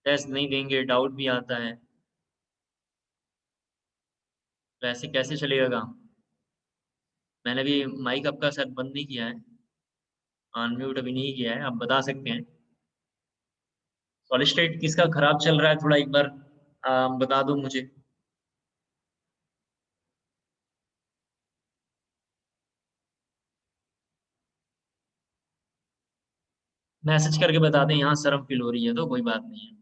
Test नहीं देंगे, doubt भी आता है, तो ऐसे कैसे चलेगा काम? मैंने भी माइक आपका शायद बंद नहीं किया है, अनम्यूट अभी नहीं किया है, आप बता सकते हैं। सॉलिड स्टेट किसका खराब चल रहा है, थोड़ा एक बार बता दो मुझे। मैसेज करके बता दें, यहाँ शर्म फील हो रही है तो कोई बात नहीं है।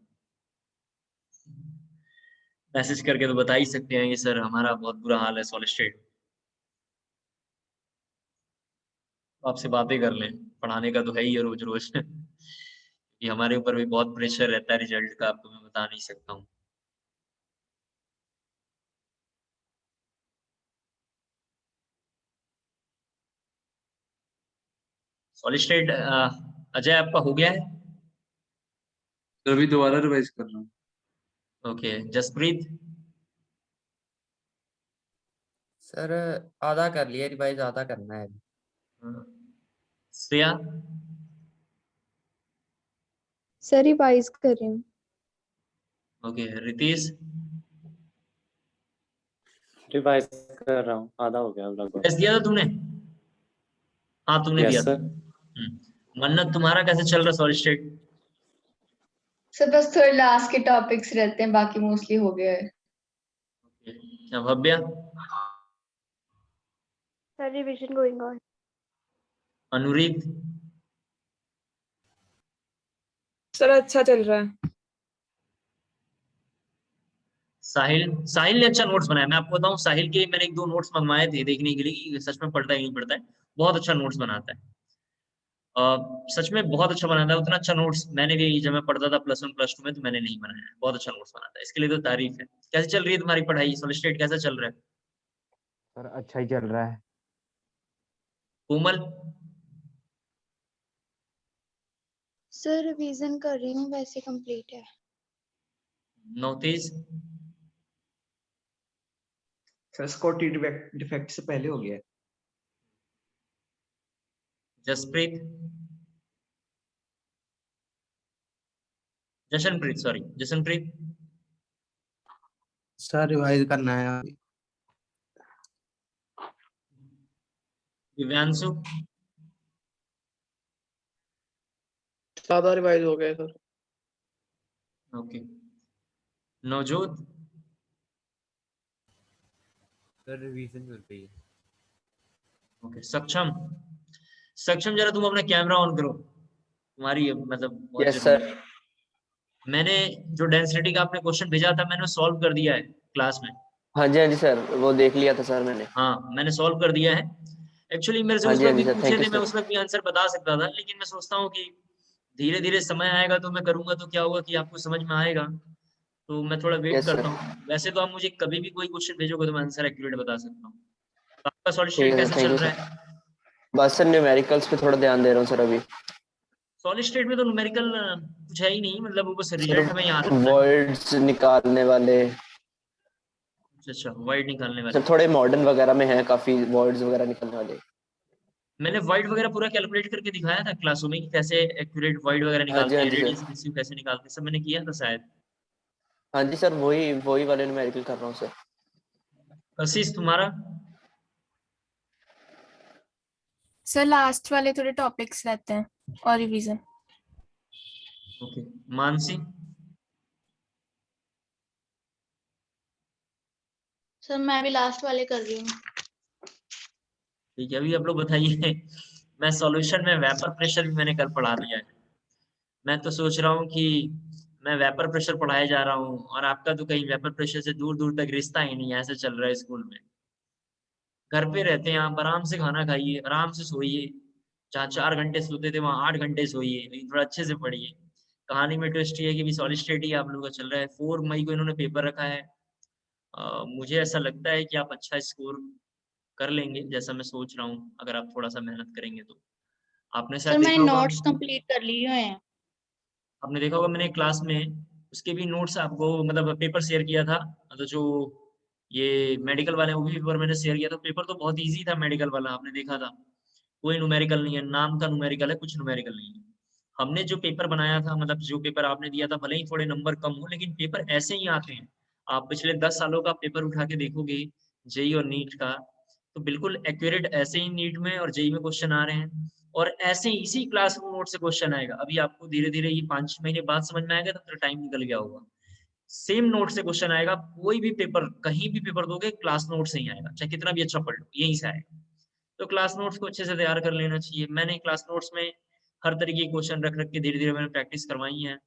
मैसेज करके तो बता ही सकते हैं कि सर हमारा बहुत बुरा हाल है सॉलिड स्टेट। आपसे बातें कर लें, पढ़ाने का तो है ही है रोज रोज। ये हमारे ऊपर भी बहुत प्रेशर रहता है रिजल्ट का, आपको मैं बता नहीं सकता हूँ। सॉलिड स्टेट अजय आपका हो गया है? तो अभी दोबारा रिवाइज कर रहा हूँ। ओके, जसप्रीत? सर आधा कर लिया रिवाइज, आधा करना है। श्रेया? सर रिवाइज कर रही हूँ। ओके, रितेश? रिवाइज कर रहा हूँ, आधा हो गया लगभग। टेस्ट दिया था तूने? हाँ तुमने दिया यस था। सर। मन्नत तुम्हारा कैसे चल रहा सॉलिड स्टेट? सर बस थोड़े लास्ट के टॉपिक्स रहते हैं, बाकी मोस्टली हो गया है। अच्छा, Bhavya? Sir revision going on. Anureet? Sir अच्छा चल रहा है। साहिल? साहिल ने अच्छा नोट्स बनाया, मैं आपको बताऊं, साहिल के मैंने एक दो नोट्स मंगवाए थे देखने के लिए कि सच में पढ़ता है नहीं पढ़ता है। बहुत अच्छा नोट्स बनाता है, सच में बहुत अच्छा बनाता है। उतना अच्छा नोट्स मैंने भी जब मैं पढ़ता था प्लस वन प्लस टू में तो मैंने नहीं बनाया है। बहुत अच्छा नोट्स बनाता है, इसके लिए तो तारीफ है। कैसे चल रही है तुम्हारी पढ़ाई, सॉलिड स्टेट कैसा चल रहा है? सर अच्छा ही चल रहा है। कोमल? सर रिवीजन कर रही हूँ, वैसे कंप्लीट है। नौतेज? सर स्कॉटी डिफेक्ट से पहले हो गया है। Jaspreet? Jashanpreet, sorry Jashanpreet? Sir revise करना है अभी। दिव्यांशु? ज्यादा रिवाइज हो गया sir. Okay. Navjot? Sir revision चल रही है। ओके। सक्षम? सक्षम जरा तुम अपना कैमरा ऑन करो, तुम्हारी मतलब बहुत यस जरूरी सर। है। मैंने जो डेंसिटी का आपने क्वेश्चन भेजा था मैंने सॉल्व कर दिया है क्लास में। हाँ जी सर, वो देख लिया था सर मैंने। हाँ मैंने सॉल्व कर दिया है। एक्चुअली मेरे से हाँ उस वक्त जी भी सर, पूछे थैंक यू थे, मैं सर। उस वक्त भी आंसर बता सकता था, लेकिन मैं सोचता हूँ कि धीरे धीरे समय आएगा तो मैं करूंगा तो क्या होगा कि आपको समझ में आएगा, तो मैं थोड़ा वेट यस करता सर, हूँ। वैसे तो आप मुझे कभी भी कोई क्वेश्चन भेजोगे तो मैं आंसर एक्यूरेट बता सकता हूँ। तो आपका सॉलिड ठीक स्टेट है सर, कैसे थैंक चल यू रहा सर। है? बस सर न्यूमेरिकल्स पे थोड़ा ध्यान दे रहा हूँ सर अभी। सॉलिड स्टेट में तो न्यूमेरिकल कुछ है ही नहीं, मतलब वो बस सर रिजल्ट हमें याद रखना है। वर्ड्स निकालने वाले, अच्छा, वाइड निकालने वाले। सर थोड़े मॉडर्न वगैरह में है, काफी वर्ड्स वगैरह निकलने वाले। मैंने वाइड वगैरह पूरा कैलकुलेट करके दिखाया था क्लासों में कि कैसे एक्यूरेट वाइड वगैरह हाँ निकालते हैं, जी रेडियस सर। रेशियो कैसे निकालते हैं, सब मैंने किया था शायद। हाँ जी सर, वही वही वाले न्यूमेरिकल कर रहा हूँ सर। कशिश तुम्हारा? सर लास्ट वाले थोड़े टॉपिक्स रहते हैं और रिवीजन। ओके। मानसी? सर मैं भी लास्ट वाले कर रही हूँ। ठीक है, अभी आप लोग बताइए। मैं सॉल्यूशन में वेपर प्रेशर भी मैंने कल पढ़ा दिया है। मैं तो सोच रहा हूँ कि मैं वेपर प्रेशर पढ़ाया जा रहा हूँ और आपका तो कहीं वेपर प्रेशर से दूर दूर तक रिश्ता ही नहीं है, ऐसा चल रहा है स्कूल में। घर पे रहते हैं आप, आराम से खाना खाइए, आराम से सोइए। जहाँ 4 घंटे सोते थे वहां 8 घंटे सोइए, लेकिन थोड़ा अच्छे से पढ़िए। कहानी में ट्विस्ट ये है कि सॉलिड स्टेट ही आप लोगों का चल रहा है। 4 मई को इन्होंने पेपर रखा है। मुझे ऐसा लगता है कि आप अच्छा स्कोर कर लेंगे, जैसा मैं सोच रहा हूँ, अगर आप थोड़ा सा मेहनत करेंगे तो। आपने सर शायद मैंने देखा होगा, नोट्स कंप्लीट कर लिए हुए हैं। आपने देखा होगा मैंने क्लास में उसके भी नोट्स आपको मतलब पेपर शेयर किया था। मतलब जो ये मेडिकल वाले वो भी पेपर मैंने शेयर किया था। पेपर तो बहुत इजी था मेडिकल वाला, आपने देखा था। कोई न्यूमेरिकल नहीं है, नाम का न्यूमेरिकल है, कुछ न्यूमेरिकल नहीं है। हमने जो पेपर बनाया था, मतलब जो पेपर आपने दिया था, भले ही थोड़े नंबर कम हो, लेकिन पेपर ऐसे ही आते हैं। आप पिछले 10 सालों का पेपर उठा के देखोगे जेईई और नीट का, तो बिल्कुल एक्यूरेट ऐसे ही नीट में और जेईई में क्वेश्चन आ रहे हैं, और ऐसे ही इसी क्लासरूम नोट से क्वेश्चन आएगा। अभी आपको धीरे-धीरे ये 5 महीने बाद समझ में आएगा, तब तक टाइम निकल गया होगा। सेम नोट से क्वेश्चन आएगा, कोई भी पेपर, कहीं भी पेपर दोगे, क्लास नोट से ही आएगा, चाहे कितना भी अच्छा पढ़ लो, यहीं से आएगा। तो क्लास नोट्स को अच्छे से तैयार कर लेना चाहिए। मैंने क्लास नोट्स में हर तरीके के क्वेश्चन रख के धीरे-धीरे मैंने प्रैक्टिस करवाई है।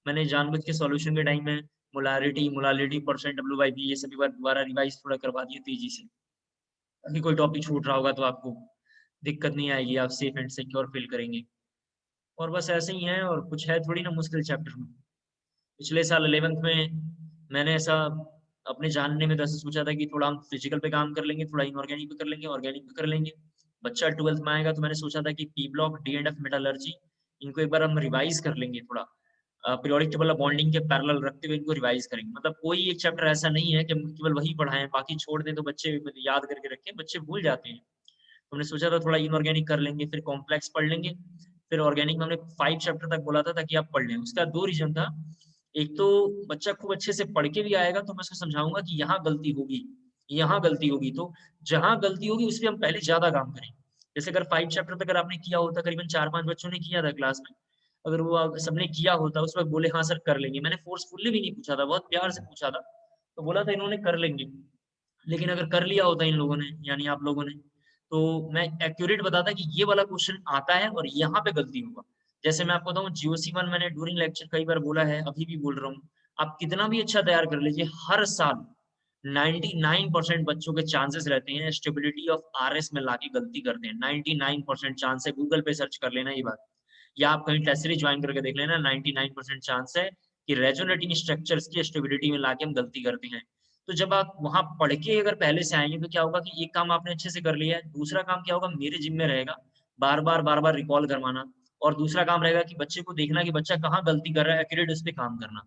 मैंने जानबूझ के सॉल्यूशन के टाइम में मोलारिटी, परसेंट, W/V ये सभी बार दोबारा रिवाइज़ थोड़ा करवा दिए तेज़ी से, ताकि कोई टॉपिक छूट रहा होगा तो आपको दिक्कत नहीं आएगी, आप सेफ एंड सिक्योर फील करेंगे। और बस ऐसे ही है, और कुछ है थोड़ी ना मुश्किल चैप्टर में। पिछले साल 11th में मैंने ऐसा अपने जानने में तो ऐसा सोचा था कि थोड़ा हम फिजिकल पे काम कर लेंगे, थोड़ा इनऑर्गेनिक पे कर लेंगे, ऑर्गेनिक पे कर लेंगे। बच्चा 12th में आएगा तो मैंने सोचा था कि P block, D and F metallurgy, इनको एक बार हम रिवाइज कर लेंगे थोड़ा। पीरियोडिक टेबल ऑफ बॉन्डिंग के पैरेलल रखते हुए इनको रिवाइज करेंगे। मतलब कोई एक चैप्टर ऐसा नहीं है कि हम केवल वही पढ़ाएं, बाकी छोड़ दें तो बच्चे याद करके रखें, बच्चे भूल जाते हैं। हमने सोचा था थोड़ा इनऑर्गेनिक कर लेंगे, फिर कॉम्प्लेक्स पढ़ लेंगे, फिर ऑर्गेनिक में हमने 5 चैप्टर तक बोला था ताकि आप पढ़ लें। उसका 2 रीज़न था। एक तो बच्चा खूब अच्छे से पढ़ के भी आएगा तो मैं उसको समझाऊँगा कि यहाँ गलती होगी, यहाँ गलती होगी, तो जहाँ गलती होगी उस पे हम पहले ज़्यादा काम करें। जैसे अगर 5 चैप्टर तक अगर आपने किया होता, करीबन 4-5 बच्चों ने किया था क्लास में, अगर वो सबने किया होता, उस वक़्त बोले हाँ सर कर लेंगे। मैंने फोर्सफुली भी नहीं पूछा था, बहुत प्यार से पूछा था, तो बोला था इन्होंने कर लेंगे। लेकिन अगर कर लिया होता इन लोगों ने, यानी आप लोगों ने, तो मैं एक्यूरेट बताता कि ये वाला क्वेश्चन आता है और यहाँ पे गलती होगा। जैसे मैं आपको बताऊँ, जीओसी 1 मैंने ड्यूरिंग लेक्चर कई बार बोला है, अभी भी बोल रहा हूँ। आप कितना भी अच्छा तैयार कर लीजिए, हर साल 99% बच्चों के चांसेस रहते हैं स्टेबिलिटी ऑफ आरएस में लाके गलती करते हैं। 99% चांस है, गूगल पे सर्च कर लेना ये बात, या आप कहीं टेस्ट सीरीज ज्वाइन करके देख लेना। 99% चांस है कि रेजोनेटिंग स्ट्रक्चर्स की स्टेबिलिटी में लाके हम गलती करते हैं। तो जब आप वहाँ पढ़ के अगर पहले से आएँगे तो क्या होगा कि एक काम आपने अच्छे से कर लिया है, दूसरा काम क्या होगा, मेरे जिम्मे रहेगा बार-बार रिकॉल करवाना, और दूसरा काम रहेगा कि बच्चे को देखना कि बच्चा कहाँ गलती कर रहा है, एक्यूरेट उस पे काम करना।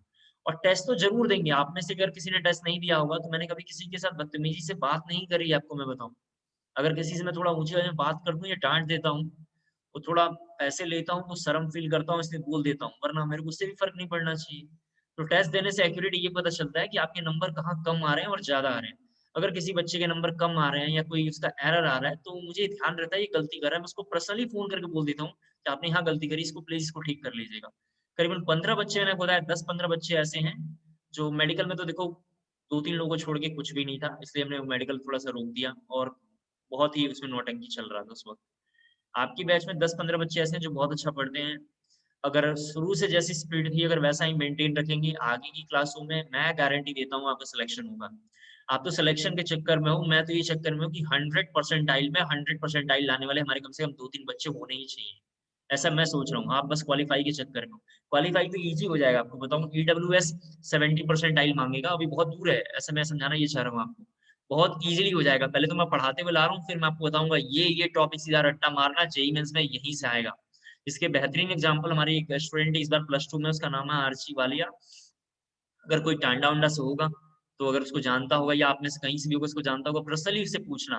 और टेस्ट तो ज़रूर देंगे, आप में से अगर किसी ने टेस्ट नहीं दिया होगा, तो मैंने कभी किसी के साथ बदतमीज़ी से बात नहीं करी है, आपको मैं बताऊँ। अगर किसी से मैं थोड़ा ऊँची आवाज़ में बात कर दूँ या डाँट देता हूँ, तो थोड़ा पैसे लेता हूँ तो शर्म फ़ील करता हूँ, इसलिए बोल देता हूँ, वरना मेरे को उससे भी फ़र्क नहीं पड़ना चाहिए। तो टेस्ट देने से एक्यूरेट ये पता चलता है कि आपके नंबर कहाँ कम आ रहे हैं और ज़्यादा आ रहे हैं। अगर किसी बच्चे के नंबर कम आ रहे हैं या कोई उसका एरर आ रहा है, तो मुझे ध्यान रहता है ये गलती कर रहा है, मैं उसको पर्सनली फ़ोन करके बोल देता हूँ कि आपने यहाँ गलती करी, इसको प्लीज़ इसको ठीक कर लीजिएगा। करीबन 15 बच्चे, मैंने बताया 10-15 बच्चे ऐसे हैं, जो मेडिकल में तो देखो 2-3 लोगों को छोड़ के कुछ भी नहीं था, इसलिए हमने मेडिकल थोड़ा-सा रोक दिया, और बहुत ही उसमें नौटंकी चल रहा था उस वक़्त। आपकी बैच में 10-15 बच्चे ऐसे हैं जो बहुत अच्छा पढ़ते हैं। अगर शुरू से जैसी स्पीड थी, अगर वैसा ही मेंटेन रखेंगे, आगे की क्लासों में मैं गारंटी देता हूँ आपका सिलेक्शन होगा। आप तो सिलेक्शन के चक्कर में हो, मैं तो ये चक्कर में हूँ कि 100 परसेंटाइल में 100 परसेंटाइल लाने वाले हमारे कम से कम 2-3 बच्चे होने ही चाहिए। ऐसा मैं सोच रहा हूँ, आप बस क्वालीफाई के चक्कर में हो। क्वालीफाई तो ईज़ी हो जाएगा, आपको बताऊँ, ईडब्ल्यूएस 70 परसेंटाइल माँगेगा, अभी बहुत दूर है, ऐसा मैं समझाना ये चाह रहा हूँ आपको। बहुत ईज़िली हो जाएगा, पहले तो मैं पढ़ाते हुए ला रहा हूँ, फिर मैं आपको बताऊँगा ये टॉपिक सीधा रट्टा मारना जेईई मेंस में यहीं से आएगा। इसके बेहतरीन एग्ज़ाम्पल हमारी एक स्टूडेंट है इस बार प्लस 2 में, उसका नाम है आर्ची वालिया। अगर कोई टांडा-वांडा से होगा, तो अगर उसको जानता होगा या आप में से कहीं से भी होगा उसको जानता होगा, पर्सनली उससे पूछना।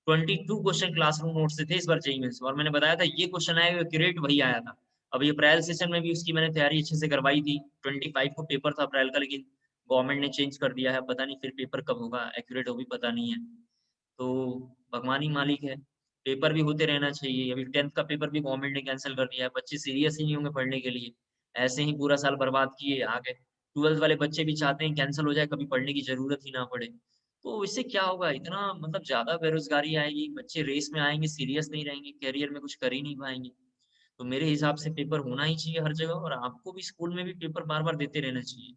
22 क्वेश्चन क्लासरूम नोट से थे इस बार जेईई मेंस में, और मैंने बताया था ये क्वेश्चन आएगा, एक्यूरेट वही आया था। अभी अप्रैल सेशन में भी उसकी मैंने तैयारी अच्छे से करवाई थी। 25 को पेपर था अप्रैल का, लेकिन गवर्नमेंट ने चेंज कर दिया है, पता नहीं फिर पेपर कब होगा, एक्यूरेट हो भी पता नहीं है। तो भगवान ही मालिक है, पेपर भी होते रहना चाहिए। अभी 10th का पेपर भी गवर्नमेंट ने कैंसल कर दिया है, बच्चे सीरियस ही नहीं होंगे पढ़ने के लिए, ऐसे ही पूरा साल बर्बाद किए आ गए। 12th वाले बच्चे भी चाहते हैं कैंसल हो जाए, कभी पढ़ने की ज़रूरत ही ना पड़े। तो इससे क्या होगा, इतना मतलब ज़्यादा बेरोज़गारी आएगी, बच्चे रेस में आएँगे, सीरियस नहीं रहेंगे, करियर में कुछ कर ही नहीं पाएँगे। तो मेरे हिसाब से पेपर होना ही चाहिए हर जगह, और आपको भी स्कूल में भी पेपर बार-बार देते रहना चाहिए।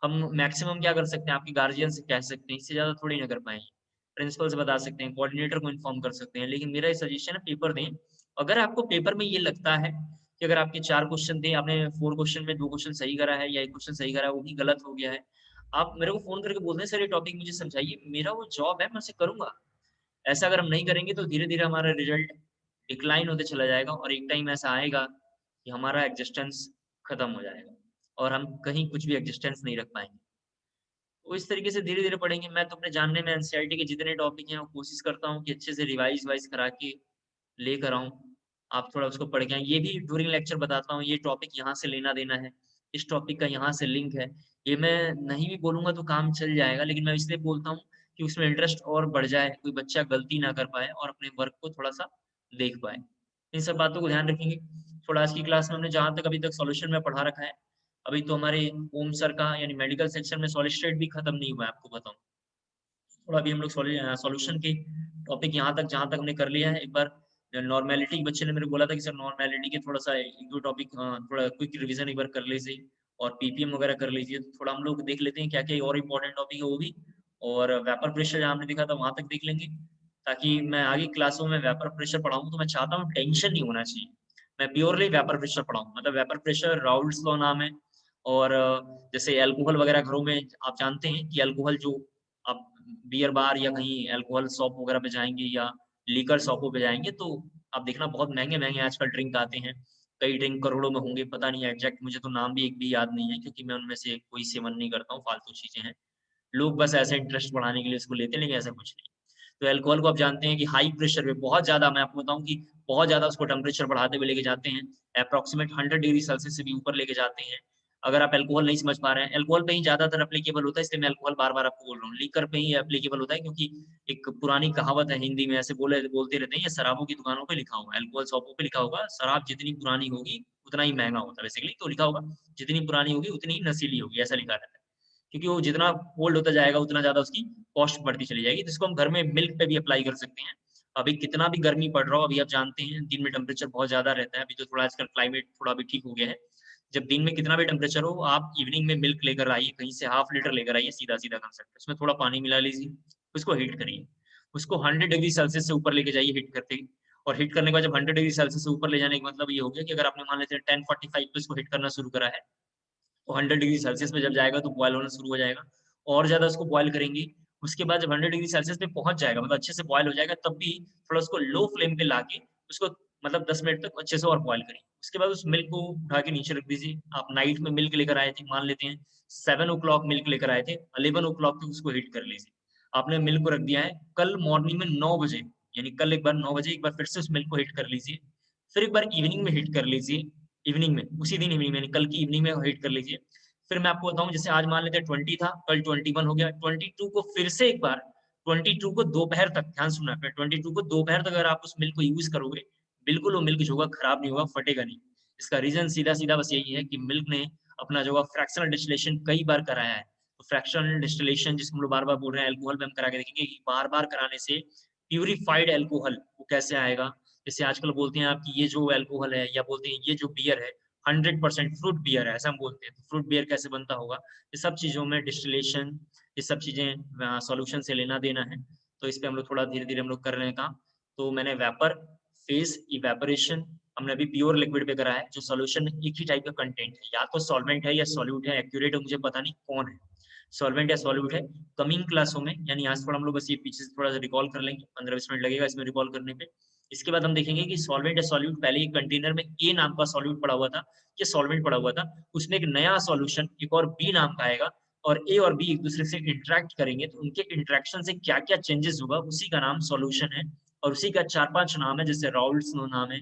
हम मैक्सिमम क्या कर सकते हैं, आपके गार्जियन से कह सकते हैं, इससे ज़्यादा थोड़ी ना कर पाएँगे। प्रिंसिपल से बता सकते हैं, कोऑर्डिनेटर को इन्फॉर्म कर सकते हैं, लेकिन मेरा ये सजेशन है पेपर दें। अगर आपको पेपर में ये लगता है कि अगर आपके 4 क्वेश्चन थे, आपने 4 क्वेश्चन में 2 क्वेश्चन सही करा है या 1 क्वेश्चन सही करा है, वो भी गलत हो गया है, आप मेरे को फ़ोन करके बोल दें, सर ये टॉपिक मुझे समझाइए, मेरा वो जॉब है, मैं उसे करूँगा। ऐसा अगर हम नहीं करेंगे तो धीरे-धीरे हमारा रिज़ल्ट डिक्लाइन होते चला जाएगा, और एक टाइम ऐसा आएगा कि हमारा एक्जिस्टेंस खत्म हो जाएगा और हम कहीं कुछ भी एक्जिस्टेंस नहीं रख पाएँगे। तो इस तरीके से धीरे-धीरे पढ़ेंगे। मैं तो अपने जानने में एनसीईआरटी के जितने टॉपिक हैं, वो कोशिश करता हूँ कि अच्छे से रिवाइज़-वाइज़ करा के लेकर आऊँ। आप थोड़ा उसको पढ़ के आएँ। ये भी ड्यूरिंग लेक्चर बताता हूँ, ये टॉपिक यहाँ से लेना देना है, इस टॉपिक का यहाँ से लिंक है। ये मैं नहीं भी बोलूँगा तो काम चल जाएगा, लेकिन मैं इसलिए बोलता हूँ कि उसमें इंटरेस्ट और बढ़ जाए, कोई बच्चा गलती ना कर पाए और अपने वर्क को थोड़ा-सा देख पाए। इन सब बातों को ध्यान रखेंगे। थोड़ा आज की क्लास में हमने जहाँ तक अभी तक सॉल्यूशन में पढ़ा रखा है, अभी तो हमारे ओम सर का यानी मेडिकल सेक्शन में सॉलिड स्टेट भी खत्म नहीं हुआ है, आपको बताऊँ। थोड़ा अभी हम लोग सॉल्यूशन के टॉपिक यहाँ तक जहाँ तक हमने कर लिया है। एक बार नॉर्मैलिटी बच्चे ने मेरे को बोला था कि सर नॉर्मैलिटी के थोड़ा-सा 1-2 टॉपिक थोड़ा क्विक रिवीजन एक बार कर लीजिए और पीपीएम वगैरह कर लीजिए। तो थोड़ा हम लोग देख लेते हैं क्या-क्या और इम्पोर्टेंट टॉपिक है वो भी, और वेपर प्रेशर जहाँ हमने देखा था वहाँ तक देख लेंगे, ताकि मैं आगे क्लासों में वेपर प्रेशर पढ़ाऊँ तो मैं चाहता हूँ टेंशन नहीं होना चाहिए। मैं प्योरली वेपर प्रेशर पढ़ाऊँ, मतलब वेपर प्रेशर राउल्ट्स लॉ नाम है। और जैसे अल्कोहल वगैरह घरों में आप जानते हैं कि अल्कोहल जो आप बियर बार या कहीं अल्कोहल शॉप वगैरह पे जाएँगे या लीकर शॉपों पे जाएँगे तो आप देखना बहुत महँगे-महँगे आजकल ड्रिंक आते हैं। कई ड्रिंक करोड़ों में होंगे, पता नहीं एग्ज़ैक्ट मुझे तो नाम भी एक भी याद नहीं है, क्योंकि मैं उनमें से कोई सेवन नहीं करता हूँ, फालतू चीज़ें हैं। लोग बस ऐसे इंटरेस्ट बढ़ाने के लिए इसको लेते हैं, लेकिन ऐसा कुछ नहीं। तो अल्कोहल को आप जानते हैं कि हाई प्रेशर पे बहुत ज़्यादा, मैं आपको बताऊँ कि बहुत ज़्यादा उसको टेम्परेचर बढ़ाते हुए लेके जाते हैं। एप्रोक्सिमेट 100 डिग्री सेल्सियस से भी ऊपर लेके जाते हैं। अगर आप अल्कोहल नहीं समझ पा रहे हैं, अल्कोहल पे ही ज़्यादातर एप्लीकेबल होता है, इसलिए मैं अल्कोहल बार-बार आपको बोल रहा हूँ। लीकर पे ही एप्लीकेबल होता है, क्योंकि एक पुरानी कहावत है हिंदी में, ऐसे बोलते रहते हैं, ये शराबों की दुकानों पे लिखा हुआ है, अल्कोहल शॉपों पे लिखा होगा, शराब जितनी पुरानी होगी, उतना ही महँगा होता है बेसिकली। तो लिखा होगा, जितनी पुरानी होगी उतनी ही नशीली होगी, ऐसा लिखा रहता है। क्योंकि वो जितना ओल्ड होता जाएगा उतना ज़्यादा उसकी कॉस्ट बढ़ती चली जाएगी, जिसको हम घर में मिल्क पे भी अप्लाई कर सकते हैं। अभी कितना भी गर्मी पड़ रहा हो, अभी आप जानते हैं दिन में टेम्परेचर बहुत ज़्यादा रहता है, अभी तो थोड़ा आजकल क्लाइमेट थोड़ा अभी ठीक हो गया है। जब दिन में कितना भी टेम्परेचर हो, आप इवनिंग में मिल्क लेकर आइए, कहीं से हाफ लीटर लेकर आइए, सीधा-सीधा कांसेप्ट है। उसमें थोड़ा पानी मिला लीजिए, उसको हीट करिए। उसको 100 डिग्री सेल्सियस से ऊपर लेके जाइए हीट करते ही, और हीट करने के बाद जब 100 डिग्री सेल्सियस से ऊपर ले जाने का मतलब ये हो गया कि अगर आपने मान लेते हैं 1045 पे इसको हीट करना शुरू करा है, तो 100 डिग्री सेल्सियस पे जब जाएगा तो बॉयल होना शुरू हो जाएगा, और ज़्यादा उसको बॉयल करेंगे। उसके बाद जब 100 डिग्री सेल्सियस पे पहुँच जाएगा, मतलब अच्छे से बॉयल हो जाएगा, तब भी थोड़ा उसको लो फ्लेम पे लाके उसको मतलब 10 मिनट तक अच्छे से और बॉयल करिए। उसके बाद उस मिल्क को उठा के नीचे रख दीजिए। आप नाइट में मिल्क लेकर आए थे, मान लेते हैं 7 ओ क्लॉक मिल्क लेकर आए थे, 11 ओ क्लॉक तक उसको हीट कर लीजिए। आपने मिल्क को रख दिया है, कल मॉर्निंग में 9 बजे, यानी कल एक बार 9 बजे एक बार फिर से उस मिल्क को हीट कर लीजिए। फिर एक बार इवनिंग में हीट कर लीजिए, इवनिंग में, उसी दिन इवनिंग में यानी कल की इवनिंग में हीट कर लीजिए। फिर मैं आपको बताऊँ, जैसे आज मान लेते हैं 20 था, कल 21 हो गया, 22 को फिर से एक बार, 22 को दोपहर तक, ध्यान सुनना, फिर 22 को दोपहर तक अगर आप उस मिल्क को यूज़ करोगे, बिल्कुल वो मिल्क जो होगा खराब नहीं होगा, फटेगा नहीं। इसका रीज़न सीधा-सीधा बस यही है कि मिल्क ने अपना जो है फ्रैक्शनल डिस्टिलेशन कई बार कराया है। तो फ्रैक्शनल डिस्टिलेशन जिसको हम लोग बार-बार बोल रहे हैं, अल्कोहल में हम करा के देखेंगे कि बार-बार कराने से प्यूरिफाइड अल्कोहल वो कैसे आएगा? जैसे आजकल बोलते हैं आप कि ये जो अल्कोहल है, या बोलते हैं ये जो बियर है, 100% फ्रूट बियर है, ऐसा हम बोलते हैं। तो फ्रूट बियर कैसे बनता होगा? ये सब चीज़ों में डिस्टिलेशन, ये सब चीज़ें सॉल्यूशन से लेना-देना है। तो इस पे हम लोग थोड़ा धीरे-धीरे हम लोग कर रहे हैं काम। तो मैंने वेपर, फेज़, इवेपोरेशन हमने अभी प्योर लिक्विड पे करा है, जो सॉल्यूशन में एक ही टाइप का कंटेंट है, या तो सॉल्वेंट है या सॉल्यूट है, एक्यूरेट है मुझे पता नहीं कौन है, सॉल्वेंट या सॉल्यूट है। कमिंग क्लासों में, यानी आज थोड़ा हम लोग बस ये पीछे से थोड़ा-सा रिकॉल कर लेंगे, 15-20 मिनट लगेगा इसमें रिकॉल करने पे। इसके बाद हम देखेंगे कि सॉल्वेंट या सॉल्यूट, पहले एक कंटेनर में ए नाम का सॉल्यूट पड़ा हुआ था, ये सॉल्वेंट पड़ा हुआ था, उसमें एक नया सॉल्यूशन एक और बी नाम का आएगा, और ए और बी एक दूसरे से इंटरैक्ट करेंगे, तो उनके इंटरैक्शन से क्या-क्या चेंजेस होगा, उसी का नाम सॉल्यूशन है। और उसी का 4-5 नाम है, जैसे राउल्ट्स नाम है,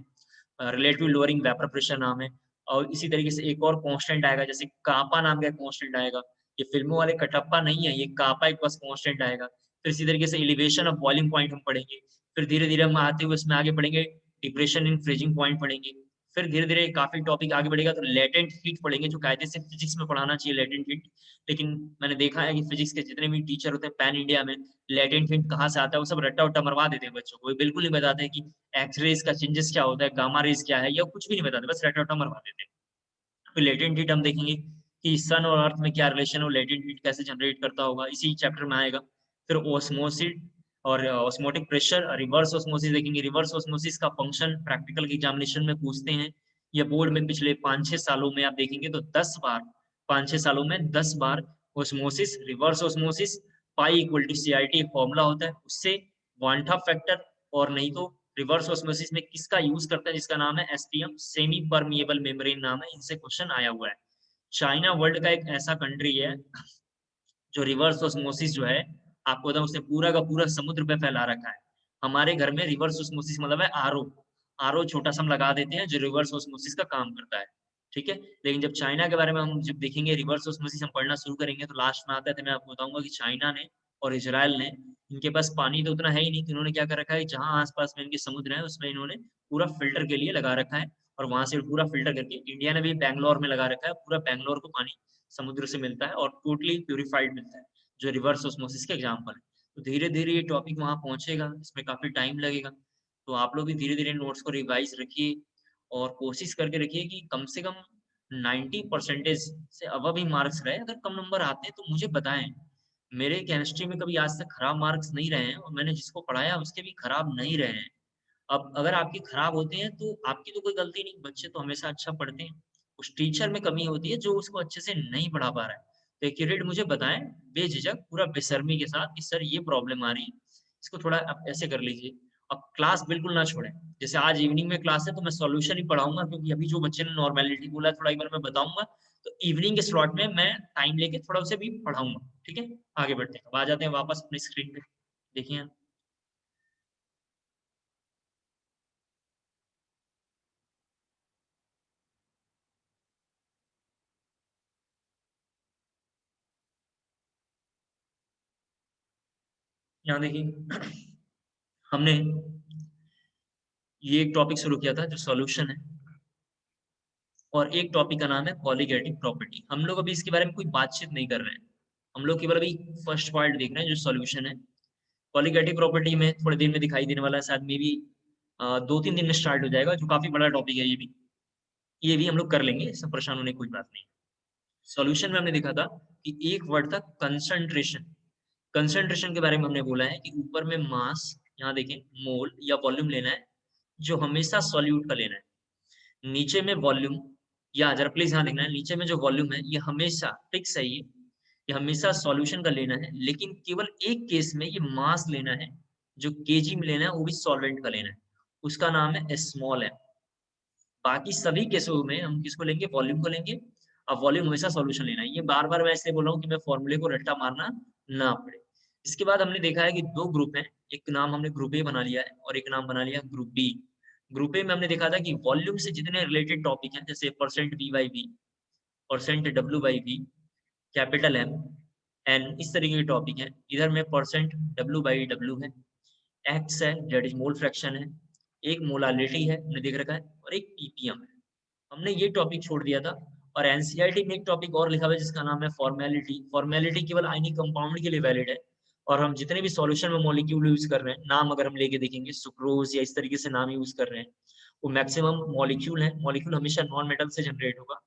रिलेटिव लोअरिंग वेपर प्रेशर नाम है, और इसी तरीके से एक और कांस्टेंट आएगा, जैसे कापा नाम का एक कांस्टेंट आएगा। ये फिल्मों वाले कटप्पा नहीं है, ये कापा एक बस कांस्टेंट आएगा। फिर इसी तरीके से एलिवेशन ऑफ बॉइलिंग पॉइंट हम पढ़ेंगे। फिर धीरे-धीरे हम आते हुए इसमें आगे पढ़ेंगे, डिप्रेशन इन फ्रीजिंग पॉइंट पढ़ेंगे। फिर धीरे-धीरे काफ़ी टॉपिक आगे बढ़ेगा तो लेटेंट हीट पढ़ेंगे, जो कायदे से फिजिक्स में पढ़ाना चाहिए लेटेंट हीट। लेकिन मैंने देखा है कि फिजिक्स के जितने भी टीचर होते हैं पैन इंडिया में, लेटेंट हीट कहाँ से आता है, वो सब रट्टा-वट्टा मरवा देते हैं बच्चों को। वो बिल्कुल नहीं बताते कि एक्स रेज़ का चेंजेस क्या होता है, गामा रेज़ क्या है, या कुछ भी नहीं बताते, बस रट्टा-वट्टा मरवा देते हैं। फिर लेटेंट हीट हम देखेंगे कि सन और अर्थ में क्या रिलेशन है, वो लेटेंट हीट कैसे जनरेट करता होगा, इसी चैप्टर में आएगा। फिर ऑस्मोसिस और ऑस्मोटिक प्रेशर, रिवर्स ऑस्मोसिस देखेंगे। रिवर्स ऑस्मोसिस का फंक्शन प्रैक्टिकल के एग्जामिनेशन में पूछते हैं, या बोर्ड में पिछले 5-6 सालों में आप देखेंगे तो 10 बार, 5-6 सालों में 10 बार osmosis, reverse osmosis, pi equal to CIT एक फॉर्मूला होता है, उससे क्वांटा फैक्टर, और नहीं तो रिवर्स ऑस्मोसिस में किसका यूज करता है, जिसका नाम है एसपीएम, सेमी परमिएबल मेम्ब्रेन नाम है, इनसे क्वेश्चन आया हुआ है। चाइना वर्ल्ड का एक ऐसा कंट्री है जो रिवर्स ऑस्मोसिस जो है, आपको बताऊं, उसने पूरा का पूरा समुद्र पे फैला रखा है। हमारे घर में रिवर्स ऑस्मोसिस मतलब है आरओ। आरओ छोटा सा हम लगा देते हैं जो रिवर्स ऑस्मोसिस का काम करता है, ठीक है। लेकिन जब चाइना के बारे में हम जब देखेंगे, रिवर्स ऑस्मोसिस हम पढ़ना शुरू करेंगे, तो लास्ट में आता है तो मैं आपको बताऊंगा कि चाइना ने और इजराइल ने, इनके पास पानी तो उतना है ही नहीं, कि उन्होंने क्या कर रखा है, जहाँ आसपास में इनके समुद्र है उसमें इन्होंने पूरा फिल्टर के लिए लगा रखा है, और वहां से पूरा फिल्टर करके, इंडिया ने भी बैंगलोर में लगा रखा है, पूरा बैंगलोर को पानी समुद्र से मिलता है और टोटली प्यूरिफाइड मिलता है, जो रिवर्स ऑस्मोसिस के एग्जाम्पल है। तो धीरे धीरे ये टॉपिक वहां पहुंचेगा, इसमें काफी टाइम लगेगा, तो आप लोग भी धीरे धीरे नोट्स को रिवाइज रखिए और कोशिश करके रखिए कि कम से कम 90% से अब भी मार्क्स रहे। अगर कम नंबर आते हैं तो मुझे बताएं, मेरे केमिस्ट्री में कभी आज तक खराब मार्क्स नहीं रहे हैं और मैंने जिसको पढ़ाया उसके भी खराब नहीं रहे हैं। अब अगर आपके खराब होते हैं तो आपकी तो कोई गलती नहीं, बच्चे तो हमेशा अच्छा पढ़ते हैं, उस टीचर में कमी होती है जो उसको अच्छे से नहीं पढ़ा पा रहा है। तो एक्यूरेट मुझे बताएं बेझिझक, पूरा बेशर्मी के साथ कि सर ये प्रॉब्लम आ रही है, इसको थोड़ा आप ऐसे कर लीजिए। अब क्लास बिल्कुल ना छोड़ें, जैसे आज इवनिंग में क्लास है तो मैं सॉल्यूशन ही पढ़ाऊंगा, क्योंकि अभी जो बच्चे ने नॉर्मेलिटी बोला है थोड़ा एक बार मैं बताऊंगा, तो इवनिंग के स्लॉट में मैं टाइम लेके थोड़ा उसे भी पढ़ाऊंगा, ठीक है। आगे बढ़ते हैं, अब आ जाते हैं वापस अपनी स्क्रीन पे, देखिए यहाँ देखिए हमने ये एक टॉपिक शुरू किया था जो सॉल्यूशन है, और एक टॉपिक का नाम है कॉलिगेटिव प्रॉपर्टी। हम लोग अभी इसके बारे में कोई बातचीत नहीं कर रहे हैं, हम लोग केवल अभी फर्स्ट पार्ट देख रहे हैं जो सॉल्यूशन है। कॉलिगेटिव प्रॉपर्टी में थोड़े दिन में दिखाई देने वाला है, शायद मे भी 2-3 दिन में स्टार्ट हो जाएगा, जो काफी बड़ा टॉपिक है। ये भी हम लोग कर लेंगे, इसमें परेशान होने की कोई बात नहीं। सॉल्यूशन में हमने देखा था कि एक वर्ड था कंसंट्रेशन। कंसंट्रेशन के बारे में हमने बोला है कि ऊपर में मास, यहाँ देखें मोल या वॉल्यूम लेना है जो हमेशा सॉल्यूट का लेना है, नीचे में वॉल्यूम, या जरा प्लीज यहाँ देखना है, नीचे में जो वॉल्यूम है ये हमेशा फिक्स है, ये हमेशा सॉल्यूशन का लेना है, लेकिन केवल एक केस में ये मास लेना है, जो केजी में लेना है वो भी सॉल्वेंट का लेना है, उसका नाम है स्मॉल एम। बाकी सभी केसों में हम किसको लेंगे, वॉल्यूम को लेंगे। अब वॉल्यूम हमेशा सॉल्यूशन लेना है, ये बार बार मैं इसलिए बोल रहा हूँ कि मैं फॉर्मूले को रट्टा मारना ना पड़े। इसके बाद हमने देखा है कि दो ग्रुप हैं, एक नाम हमने ग्रुप ए बना लिया है और एक नाम बना लिया ग्रुप बी। ग्रुप ए में हमने देखा था कि वॉल्यूम से जितने रिलेटेड टॉपिक हैं, जैसे percent V by V, percent W by V, capital M, N, इस तरीके के टॉपिक हैं। इधर में परसेंट डब्ल्यू बाई डब्ल्यू है, एक्स है डेट इज मोल फ्रैक्शन है, एक मोलालिटी है हमने देख रखा है, और एक पीपीएम है। हमने ये टॉपिक छोड़ दिया था, और एनसीईआरटी में एक टॉपिक और लिखा हुआ है जिसका नाम है फॉर्मेलिटी। फॉर्मेलिटी केवल आयनिक कंपाउंड के लिए वैलिड है, और हम जितने भी सॉल्यूशन में मॉलिक्यूल यूज कर रहे हैं, नाम अगर हम लेके देखेंगे सुक्रोज या इस तरीके से नाम यूज कर रहे हैं, वो मैक्सिमम मॉलिक्यूल है, मॉलिक्यूल हमेशा नॉन मेटल से जनरेट होगा,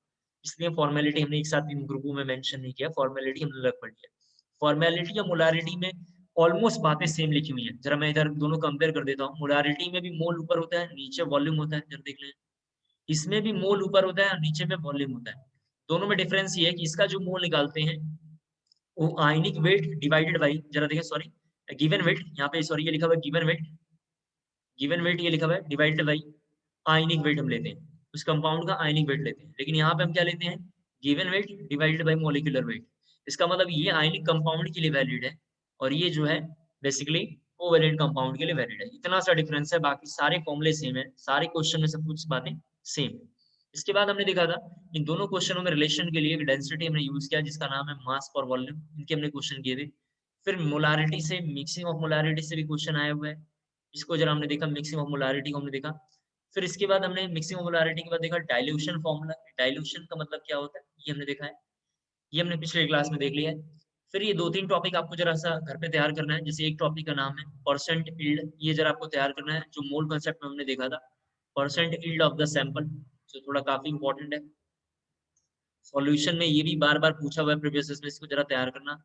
इसलिए फॉर्मेलिटी हमने एक साथ इन ग्रुपों में मेंशन नहीं किया, फॉर्मेलिटी हमने अलग पढ़ लिया। फॉर्मेलिटी या मोलारिटी में ऑलमोस्ट बातें सेम लिखी हुई हैं, जरा मैं इधर दोनों कंपेयर कर देता हूँ। मोलारिटी में भी मोल ऊपर होता है, नीचे वॉल्यूम होता है, जरा देख लें। इसमें भी मोल ऊपर होता है और नीचे में वॉल्यूम होता है। दोनों में डिफरेंस ये है कि इसका जो मोल निकालते हैं वो आयनिक वेट डिवाइडेड बाई, जरा देखें सॉरी, गिवन वेट, यहाँ पे सॉरी ये लिखा हुआ है गिवन वेट, गिवन वेट ये लिखा हुआ है डिवाइडेड बाई आयनिक वेट हम लेते हैं, उस कंपाउंड का आयनिक वेट लेते हैं। लेकिन यहाँ पे हम क्या लेते हैं, given weight divided by molecular weight. इसका मतलब ये आयनिक कंपाउंड के लिए वैलिड है, और ये जो है बेसिकली कोवैलेंट कंपाउंड के लिए वैलिड है। इतना सा डिफरेंस है, बाकी सारे फॉर्मूले सेम है, सारे क्वेश्चन में सब कुछ बातें सेम है। इसके बाद हमने देखा था इन दोनों क्वेश्चनों में रिलेशन के लिए एक डेंसिटी हमने यूज किया जिसका नाम है मास पर वॉल्यूम, इनके हमने क्वेश्चन किए थे। फिर मोलारिटी से, मिक्सिंग ऑफ मोलारिटी से भी क्वेश्चन आया हुआ है, इसको जरा हमने देखा, मिक्सिंग ऑफ मोलारिटी को हमने देखा। फिर इसके बाद हमने मिक्सिंग ऑफ मोलारिटी के बाद देखा डाइल्यूशन फॉर्मूला, डाइल्यूशन का मतलब क्या होता है ये हमने देखा है, ये हमने पिछले क्लास में देख लिया है। फिर ये 2-3 टॉपिक आपको जरा सा घर पे तैयार करना है, जैसे एक टॉपिक का नाम है परसेंट यील्ड, ये जरा आपको तैयार करना है, जो मोल कांसेप्ट में हमने देखा था, percent yield of the sample, जो थोड़ा काफी इंपॉर्टेंट है। सॉल्यूशन में ये भी बार बार पूछा हुआ है प्रीवियस में, इसको जरा तैयार करना।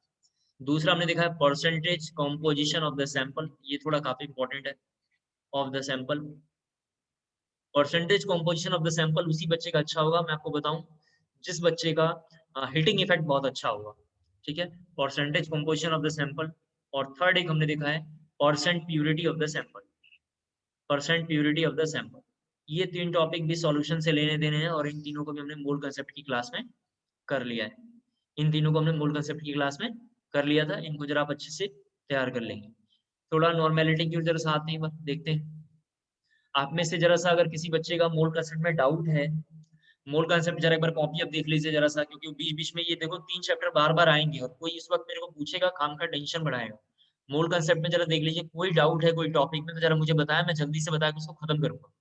दूसरा हमने देखा है percentage composition of the sample, ये थोड़ा काफी इंपॉर्टेंट है, of the sample. Percentage composition of the sample उसी बच्चे का अच्छा होगा, मैं आपको बताऊं, जिस बच्चे का हिटिंग इफेक्ट बहुत अच्छा होगा, ठीक है, percentage composition of the sample. और थर्ड एक हमने देखा है percent purity of the sample, percent purity of the sample. ये 3 टॉपिक भी सॉल्यूशन से लेने देने हैं, और इन तीनों को भी हमने मोल कांसेप्ट की क्लास में कर लिया है। इन तीनों को हमने मोल कांसेप्ट की क्लास में कर लिया था, इनको जरा आप अच्छे से तैयार कर लेंगे। थोड़ा नॉर्मेलिटी की जरा साथ नहीं देखते हैं। आप में से जरा सा अगर किसी बच्चे का मोल कंसेप्ट में डाउट है, मोल कंसेप्ट जरा एक बार कॉपी अब देख लीजिए जरा सा, क्योंकि बीच-बीच में ये देखो 3 चैप्टर बार-बार आएँगे और कोई इस वक़्त मेरे को पूछेगा, काम का टेंशन बढ़ाएगा। मोल कंसेप्ट में जरा देख लीजिए, कोई डाउट है कोई टॉपिक में तो जरा मुझे बताएँ, मैं जल्दी से बता के उसको खत्म करूँगा।